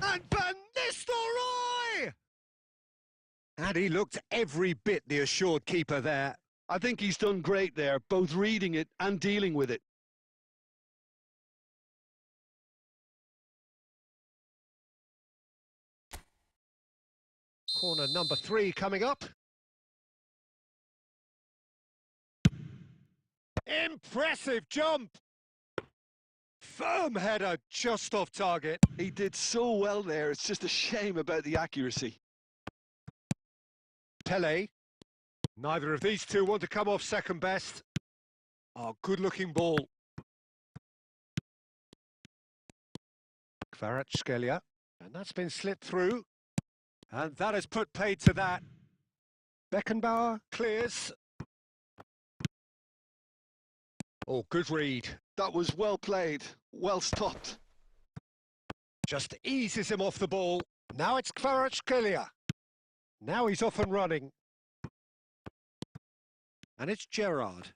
Speaker 4: And Van Nistelrooy! And he looked every bit the assured keeper there.
Speaker 5: I think he's done great there, both reading it and dealing with it.
Speaker 4: Corner number 3 coming up. Impressive jump! Firm header just off target.
Speaker 5: He did so well there, it's just a shame about the accuracy.
Speaker 4: Pele. Neither of these two want to come off second best. Oh, good-looking ball. Kvaratskhelia. And that's been slipped through. And that has put paid to that. Beckenbauer clears. Oh, good read.
Speaker 5: That was well played, well stopped.
Speaker 4: Just eases him off the ball. Now it's Kvaratskhelia. Now he's off and running. And it's Gerrard.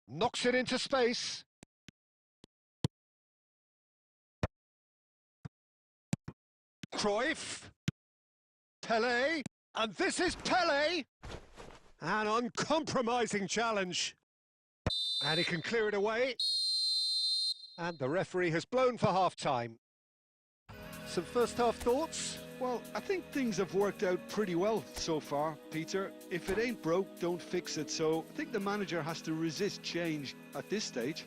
Speaker 4: Knocks it into space. Cruyff. Pele. And this is Pele. An uncompromising challenge. And he can clear it away. And the referee has blown for half-time. Some first-half thoughts?
Speaker 5: Well, I think things have worked out pretty well so far, Peter. If it ain't broke, don't fix it. So I think the manager has to resist change at this stage.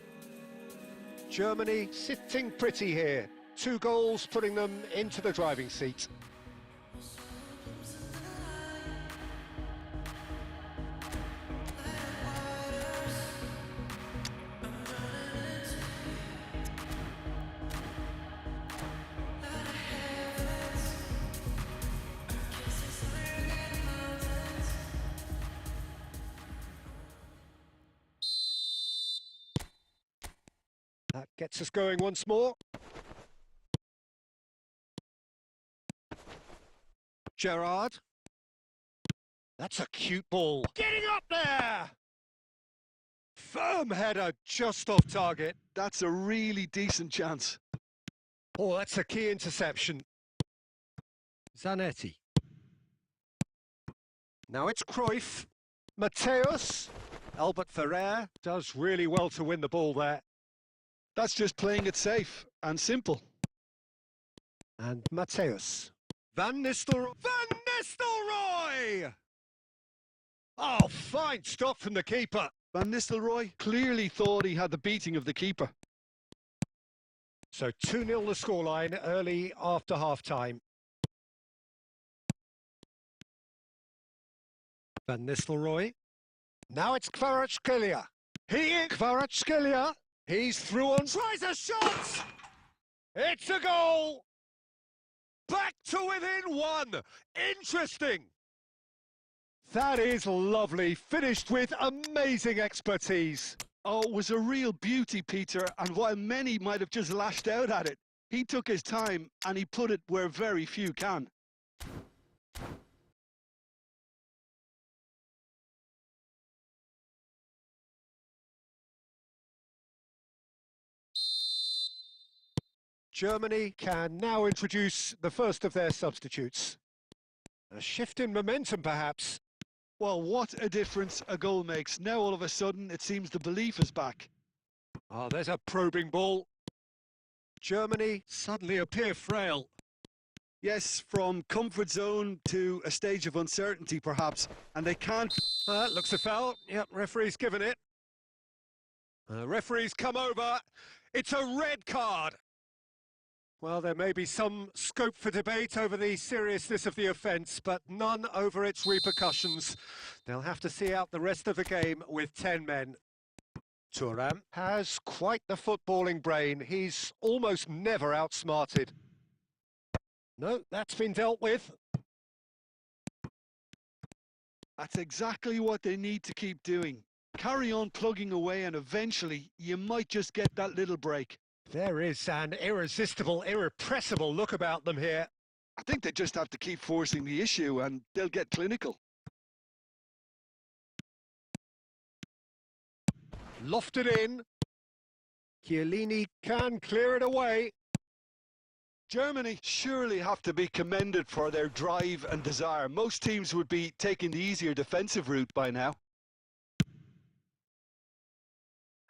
Speaker 4: Germany sitting pretty here. 2 goals putting them into the driving seat. That gets us going once more. Gerrard. That's a cute ball. Getting up there! Firm header just off target.
Speaker 5: That's a really decent chance.
Speaker 4: Oh, that's a key interception. Zanetti. Now it's Cruyff. Mateus. Albert Ferrer does really well to win the ball there.
Speaker 5: That's just playing it safe and simple.
Speaker 4: And Mateus. Van Nistelrooy. Van Nistelrooy! Oh, fine stop from the keeper.
Speaker 5: Van Nistelrooy clearly thought he had the beating of the keeper.
Speaker 4: So 2-0 the scoreline early after half-time. Van Nistelrooy. Now it's Kvaratskhelia. Kvaratskhelia. He's through on. Tries a shot! It's a goal! Back to within 1. Interesting. That is lovely. Finished with amazing expertise.
Speaker 5: Oh, it was a real beauty, Peter, and while many might have just lashed out at it, he took his time and he put it where very few can.
Speaker 4: Germany can now introduce the first of their substitutes. A shift in momentum, perhaps.
Speaker 5: Well, what a difference a goal makes. Now, all of a sudden, it seems the belief is back.
Speaker 4: Oh, there's a probing ball. Germany suddenly appear frail.
Speaker 5: Yes, from comfort zone to a stage of uncertainty, perhaps, and they can't...
Speaker 4: Looks a foul. Yep, referee's given it. Referee's come over. It's a red card. Well, there may be some scope for debate over the seriousness of the offence, but none over its repercussions. They'll have to see out the rest of the game with 10 men. Thuram has quite the footballing brain. He's almost never outsmarted. No, that's been dealt with.
Speaker 5: That's exactly what they need to keep doing. Carry on plugging away and eventually you might just get that little break.
Speaker 4: There is an irresistible, irrepressible look about them here.
Speaker 5: I think they just have to keep forcing the issue and they'll get clinical.
Speaker 4: Lofted in. Chiellini can clear it away.
Speaker 5: Germany surely have to be commended for their drive and desire. Most teams would be taking the easier defensive route by now.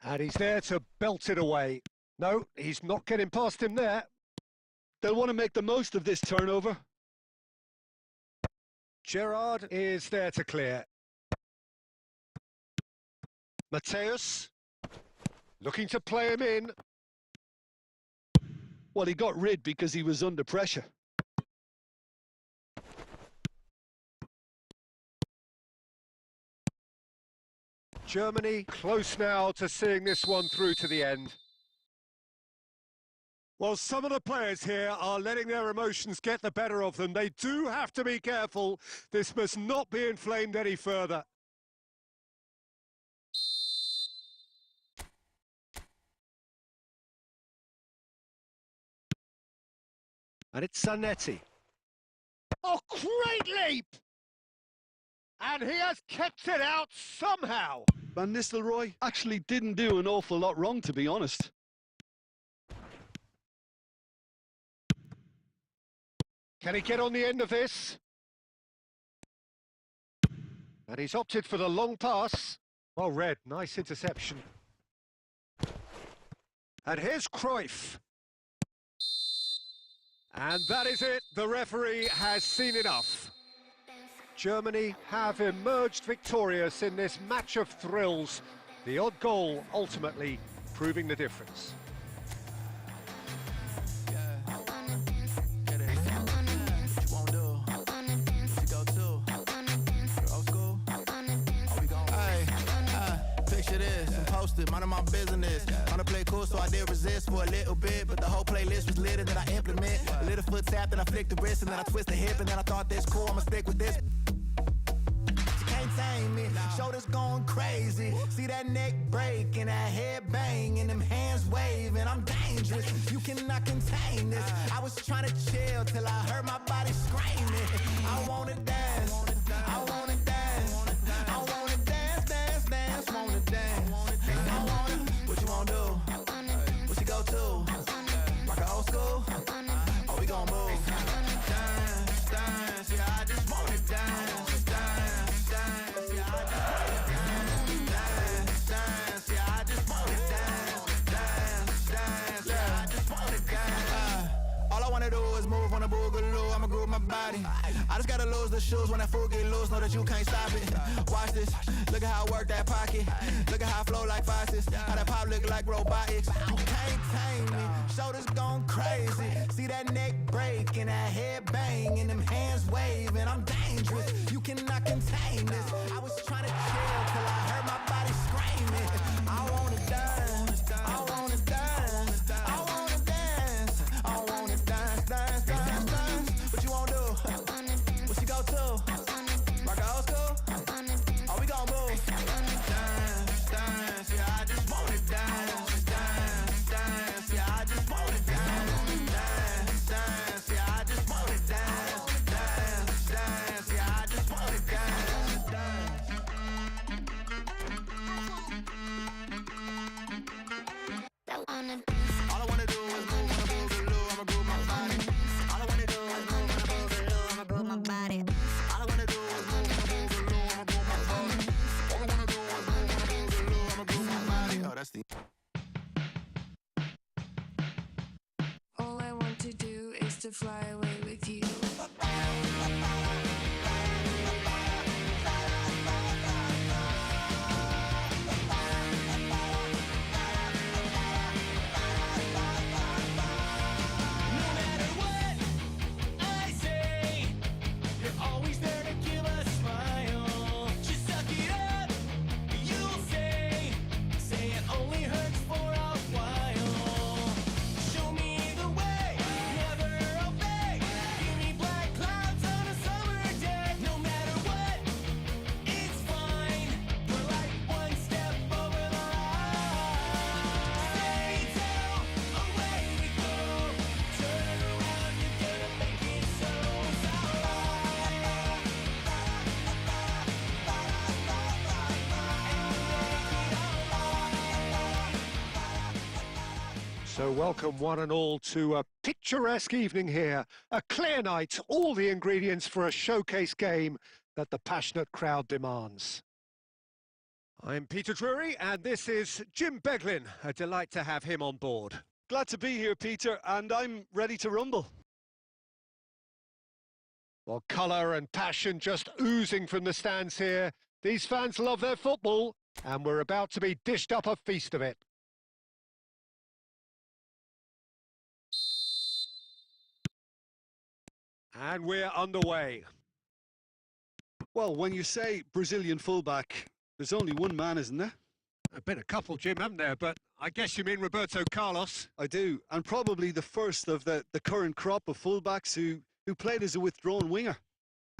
Speaker 4: And he's there to belt it away. No, he's not getting past him there.
Speaker 5: They'll want to make the most of this turnover.
Speaker 4: Gerrard is there to clear. Mateus looking to play him in.
Speaker 5: Well, he got rid because he was under pressure.
Speaker 4: Germany close now to seeing this one through to the end. Well, some of the players here are letting their emotions get the better of them. They do have to be careful. This must not be inflamed any further. And it's Zanetti. Oh, great leap! And he has kept it out somehow.
Speaker 5: Van Nistelrooy actually didn't do an awful lot wrong, to be honest.
Speaker 4: Can he get on the end of this? And he's opted for the long pass. Oh, Red, nice interception. And here's Cruyff. And that is it. The referee has seen enough. Germany have emerged victorious in this match of thrills. The odd goal ultimately proving the difference.
Speaker 8: Mind of my business. Wanna play cool, so I did resist for a little bit, but the whole playlist was lit and then I implement. A little foot tap, then I flick the wrist, and then I twist the hip, and then I thought this cool, I'ma stick with this. She can't tame me, shoulders going crazy. See that neck break and that head bang and them hands waving. I'm dangerous, you cannot contain this. I was trying to chill till I heard my body screaming. I wanna dance, I wanna dance, I wanna dance, dance, dance, wanna dance. What you wanna do? What you go to? Rock a old school? Oh, we gon' move. Dance, dance, yeah, I just wanna dance. Dance, dance, yeah, I just wanna dance. Dance, dance, yeah, I just wanna dance. Dance, dance, yeah, I just wanna dance. All I wanna do is move on the boogaloo. I'ma groove my body. I just gotta lose the shoes when that fool get loose. Know that you can't stop it. Watch this. Look at how I work that pocket. Look at how I flow like faucets. How that pop look like robotics. You can't tame me. Shoulders going crazy. See that neck break and that head bang and them hands waving. I'm dangerous. You cannot contain this. I was trying to chill till I heard my body screaming. I wanna dance. I wanna dance. I wanna dance. I wanna dance, dance, dance, dance. What you wanna do? What you go to? Rock a old school? Oh, we gon' move. Dance, dance, yeah, I just wanna dance. Dance, dance, yeah, I just wanna dance. Dance, dance, yeah, I just wanna dance. Dance, dance, yeah, I just wanna dance. All I wanna do is move on the boogaloo. I'ma groove my body. All I wanna do is move on the boogaloo. I'ma groove my body. All I wanna do is move on the boogaloo. I'ma groove my body. All I wanna do is move on the boogaloo. I'ma groove my body. Oh, that's the.
Speaker 9: All I want to do is to fly away with you.
Speaker 4: So welcome one and all to a picturesque evening here. A clear night, all the ingredients for a showcase game that the passionate crowd demands. I'm Peter Drury and this is Jim Beglin. A delight to have him on board.
Speaker 5: Glad to be here, Peter, and I'm ready to rumble.
Speaker 4: Well, colour and passion just oozing from the stands here. These fans love their football and we're about to be dished up a feast of it. And we're underway.
Speaker 5: Well, when you say Brazilian fullback, there's only one man, isn't there?
Speaker 4: There've been a couple, Jim, haven't there? But I guess you mean Roberto Carlos.
Speaker 5: I do, and probably the first of the current crop of fullbacks who played as a withdrawn winger.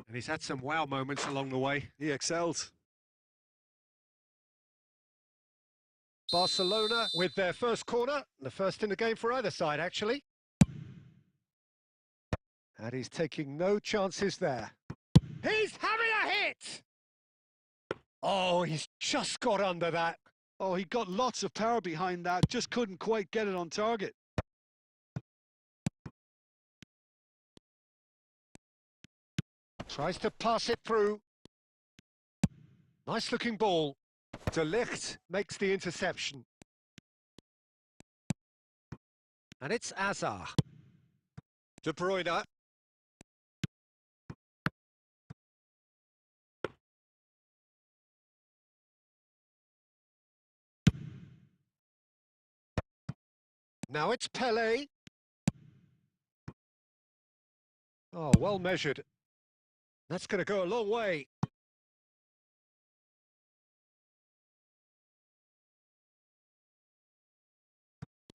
Speaker 4: And he's had some wow moments along the way.
Speaker 5: He excels.
Speaker 4: Barcelona with their first corner, the first in the game for either side, actually. And he's taking no chances there. He's having a hit! Oh, he's just got under that.
Speaker 5: Oh, he got lots of power behind that, just couldn't quite get it on target.
Speaker 4: Tries to pass it through. Nice looking ball. De Ligt makes the interception. And it's Hazard. De Bruyne. Now it's Pelé. Oh, well measured. That's going to go a long way.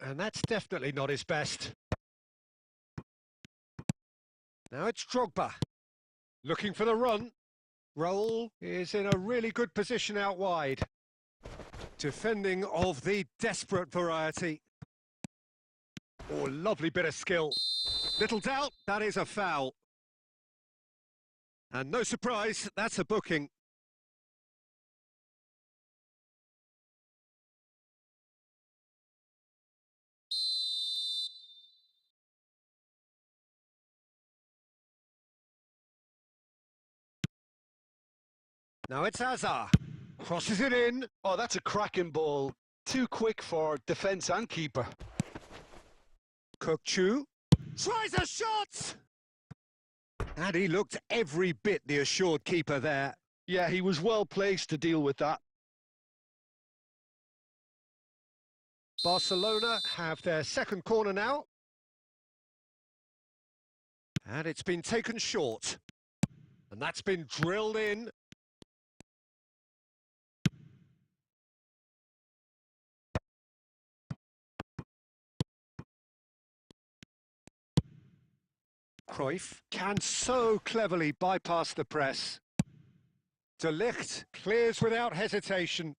Speaker 4: And that's definitely not his best. Now it's Drogba. Looking for the run. Raul is in a really good position out wide. Defending of the desperate variety. Oh, lovely bit of skill. Little doubt, that is a foul. And no surprise, that's a booking. Now it's Hazard. Crosses it in.
Speaker 5: Oh, that's a cracking ball. Too quick for defence and keeper.
Speaker 4: Kökçü tries a shot! And he looked every bit the assured keeper there.
Speaker 5: Yeah, he was well placed to deal with that.
Speaker 4: Barcelona have their second corner now. And it's been taken short. And that's been drilled in. Cruyff can so cleverly bypass the press. De Ligt clears without hesitation.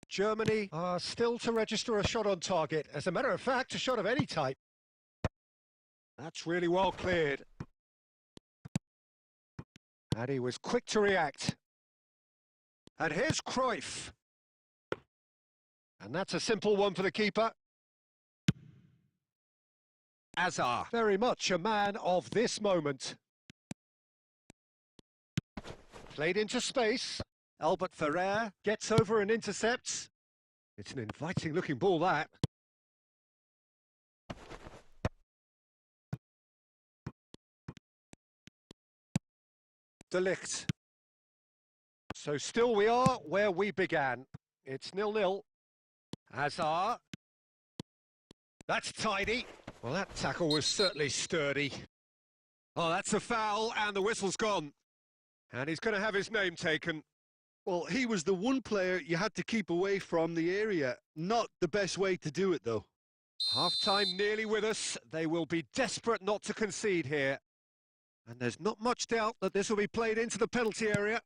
Speaker 4: Germany are still to register a shot on target. As a matter of fact, a shot of any type. That's really well cleared. And he was quick to react. And here's Cruyff. And that's a simple one for the keeper. Hazard, very much a man of this moment. Played into space. Albert Ferrer gets over and intercepts. It's an inviting looking ball, that. De Ligt. So still we are where we began. It's 0-0. Hazard. That's tidy. Well, that tackle was certainly sturdy. Oh, that's a foul, and the whistle's gone. And he's going to have his name taken.
Speaker 5: Well, he was the one player you had to keep away from the area. Not the best way to do it, though.
Speaker 4: Half-time nearly with us. They will be desperate not to concede here. And there's not much doubt that this will be played into the penalty area.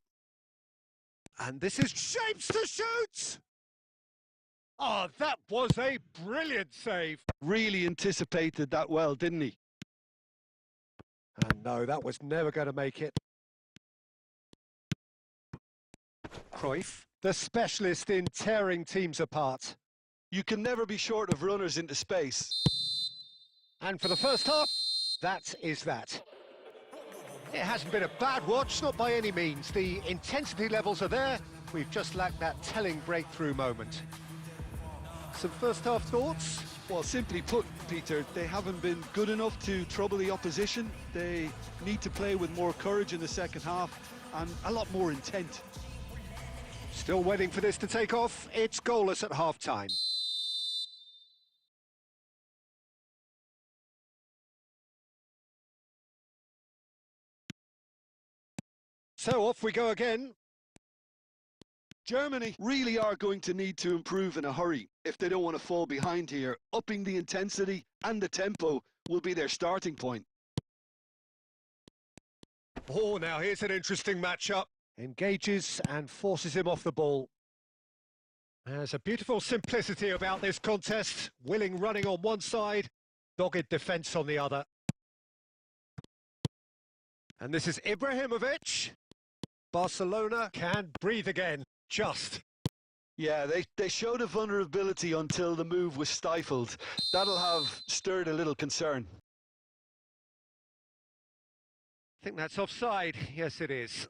Speaker 4: And this is shapes to shoot! Oh, that was a brilliant save.
Speaker 5: Really anticipated that well, didn't he?
Speaker 4: And no, that was never going to make it. Cruyff, the specialist in tearing teams apart.
Speaker 5: You can never be short of runners into space.
Speaker 4: And for the first half, that is that. It hasn't been a bad watch, not by any means. The intensity levels are there. We've just lacked that telling breakthrough moment. Some first half thoughts?
Speaker 5: Well, simply put, Peter, they haven't been good enough to trouble the opposition. They need to play with more courage in the second half and a lot more intent.
Speaker 4: Still waiting for this to take off. It's goalless at half-time. So off we go again.
Speaker 5: Germany really are going to need to improve in a hurry if they don't want to fall behind here. Upping the intensity and the tempo will be their starting point.
Speaker 4: Oh, now here's an interesting matchup. Engages and forces him off the ball. There's a beautiful simplicity about this contest. Willing running on one side, dogged defence on the other. And this is Ibrahimovic. Barcelona can breathe again. Just.
Speaker 5: Yeah, they showed a vulnerability until the move was stifled. That'll have stirred a little concern.
Speaker 4: I think that's offside. Yes, it is.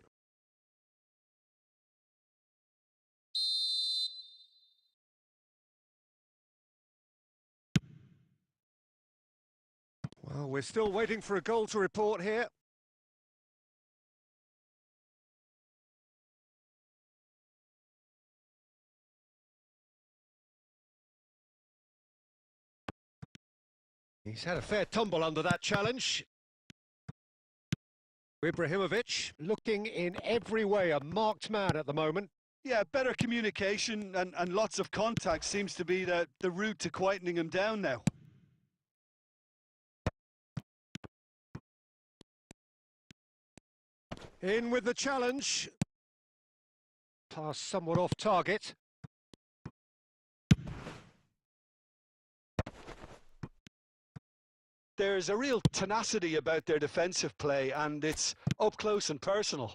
Speaker 4: Well, we're still waiting for a goal to report here. He's had a fair tumble under that challenge. Ibrahimovic looking in every way a marked man at the moment.
Speaker 5: Yeah, better communication and lots of contact seems to be the route to quietening him down now.
Speaker 4: In with the challenge. Pass somewhat off target.
Speaker 5: There's a real tenacity about their defensive play, and it's up close and personal.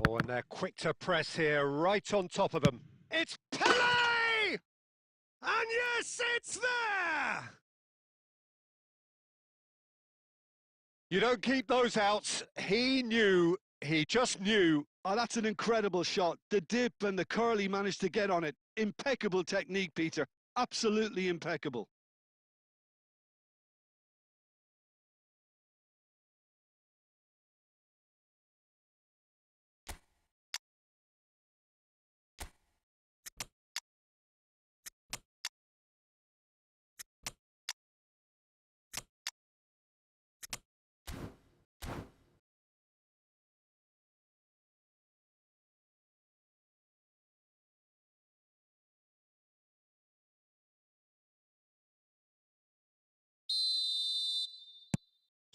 Speaker 4: Oh, and they're quick to press here, right on top of them. It's Pelé! And yes, it's there! You don't keep those out. He knew, he just knew.
Speaker 5: Oh, that's an incredible shot. The dip and the curl he managed to get on it. Impeccable technique, Peter. Absolutely impeccable.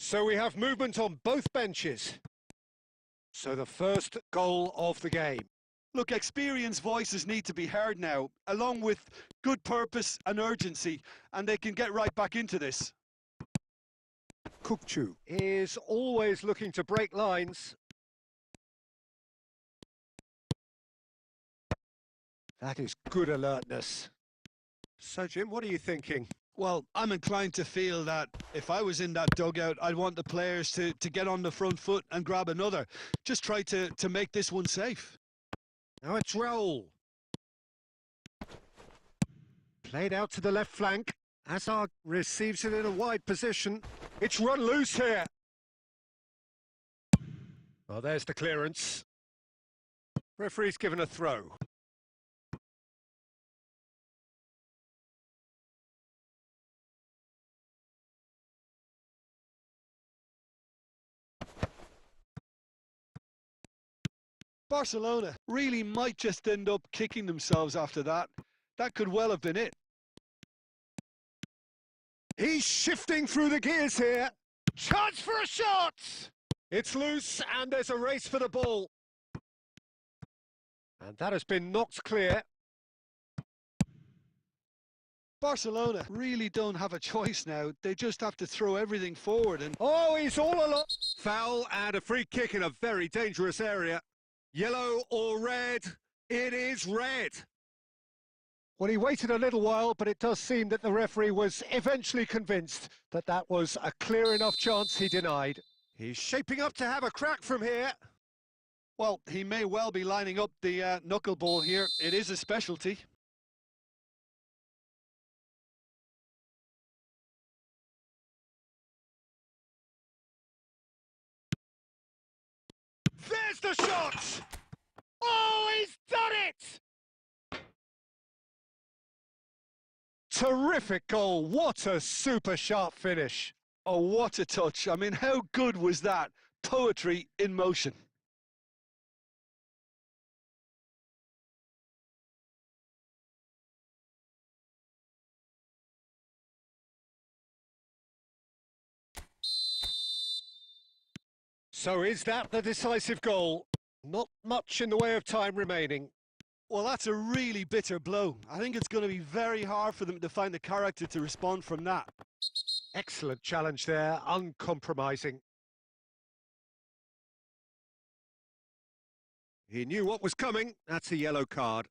Speaker 4: So we have movement on both benches. So the first goal of the game.
Speaker 5: Look, experienced voices need to be heard now, along with good purpose and urgency, and they can get right back into this.
Speaker 4: Kukçu is always looking to break lines. That is good alertness. So, Jim, what are you thinking?
Speaker 5: Well, I'm inclined to feel that if I was in that dugout, I'd want the players to get on the front foot and grab another. Just try to make this one safe.
Speaker 4: Now it's Raul. Played out to the left flank. Hazard receives it in a wide position. It's run loose here. Well, there's the clearance. Referee's given a throw.
Speaker 5: Barcelona really might just end up kicking themselves after that. That could well have been it.
Speaker 4: He's shifting through the gears here. Chance for a shot! It's loose and there's a race for the ball. And that has been knocked clear.
Speaker 5: Barcelona really don't have a choice now. They just have to throw everything forward and...
Speaker 4: Oh, he's all alone. Foul and a free kick in a very dangerous area. Yellow or red? It is red. Well, he waited a little while, but it does seem that the referee was eventually convinced that that was a clear enough chance he denied. He's shaping up to have a crack from here.
Speaker 5: Well, he may well be lining up the knuckleball here. It is a specialty.
Speaker 4: There's the shot! Oh, he's done it! Terrific goal. What a super sharp finish.
Speaker 5: Oh, what a touch. I mean, how good was that? Poetry in motion.
Speaker 4: So is that the decisive goal? Not much in the way of time remaining.
Speaker 5: Well, that's a really bitter blow. I think it's going to be very hard for them to find the character to respond from that.
Speaker 4: Excellent challenge there, uncompromising. He knew what was coming. That's a yellow card.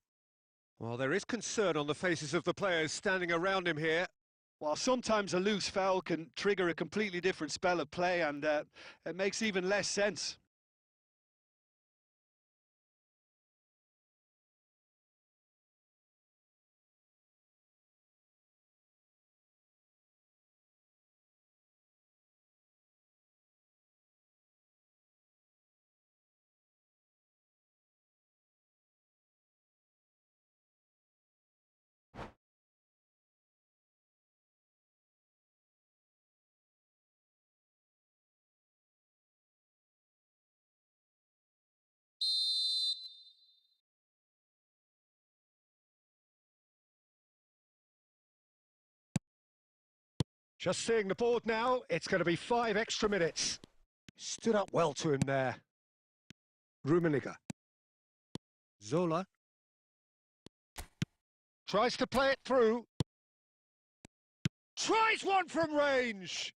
Speaker 4: Well, there is concern on the faces of the players standing around him here.
Speaker 5: Well, sometimes a loose foul can trigger a completely different spell of play, and it makes even less sense.
Speaker 4: Just seeing the board now, it's going to be 5 extra minutes. Stood up well to him there. Rummenigge. Zola. Tries to play it through. Tries one from range.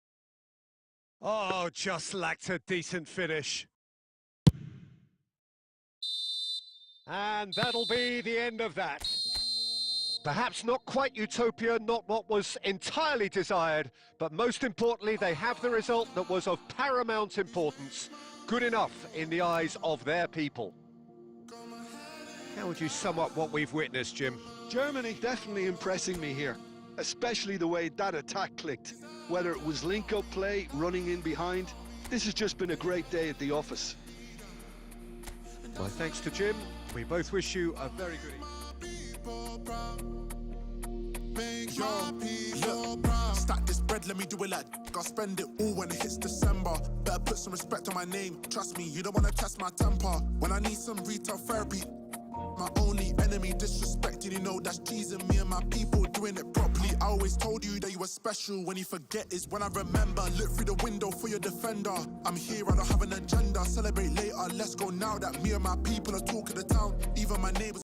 Speaker 4: Oh, just lacked a decent finish. And that'll be the end of that. Perhaps not quite utopia, not what was entirely desired, but most importantly, they have the result that was of paramount importance, good enough in the eyes of their people. How would you sum up what we've witnessed, Jim?
Speaker 5: Germany definitely impressing me here, especially the way that attack clicked. Whether it was link-up play, running in behind, this has just been a great day at the office.
Speaker 4: Well, thanks to Jim. We both wish you a very good evening.
Speaker 8: Stack this bread, let me do it like I'll spend it all when it hits December. Better put some respect on my name. Trust me, you don't wanna test my temper. When I need some retail therapy, my only enemy disrespecting, you know that's G's and me and my people doing it properly. I always told you that you were special. When you forget is when I remember. Look through the window for your defender. I'm here, I don't have an agenda. Celebrate later, let's go now that me and my people are talking the town. Even my neighbors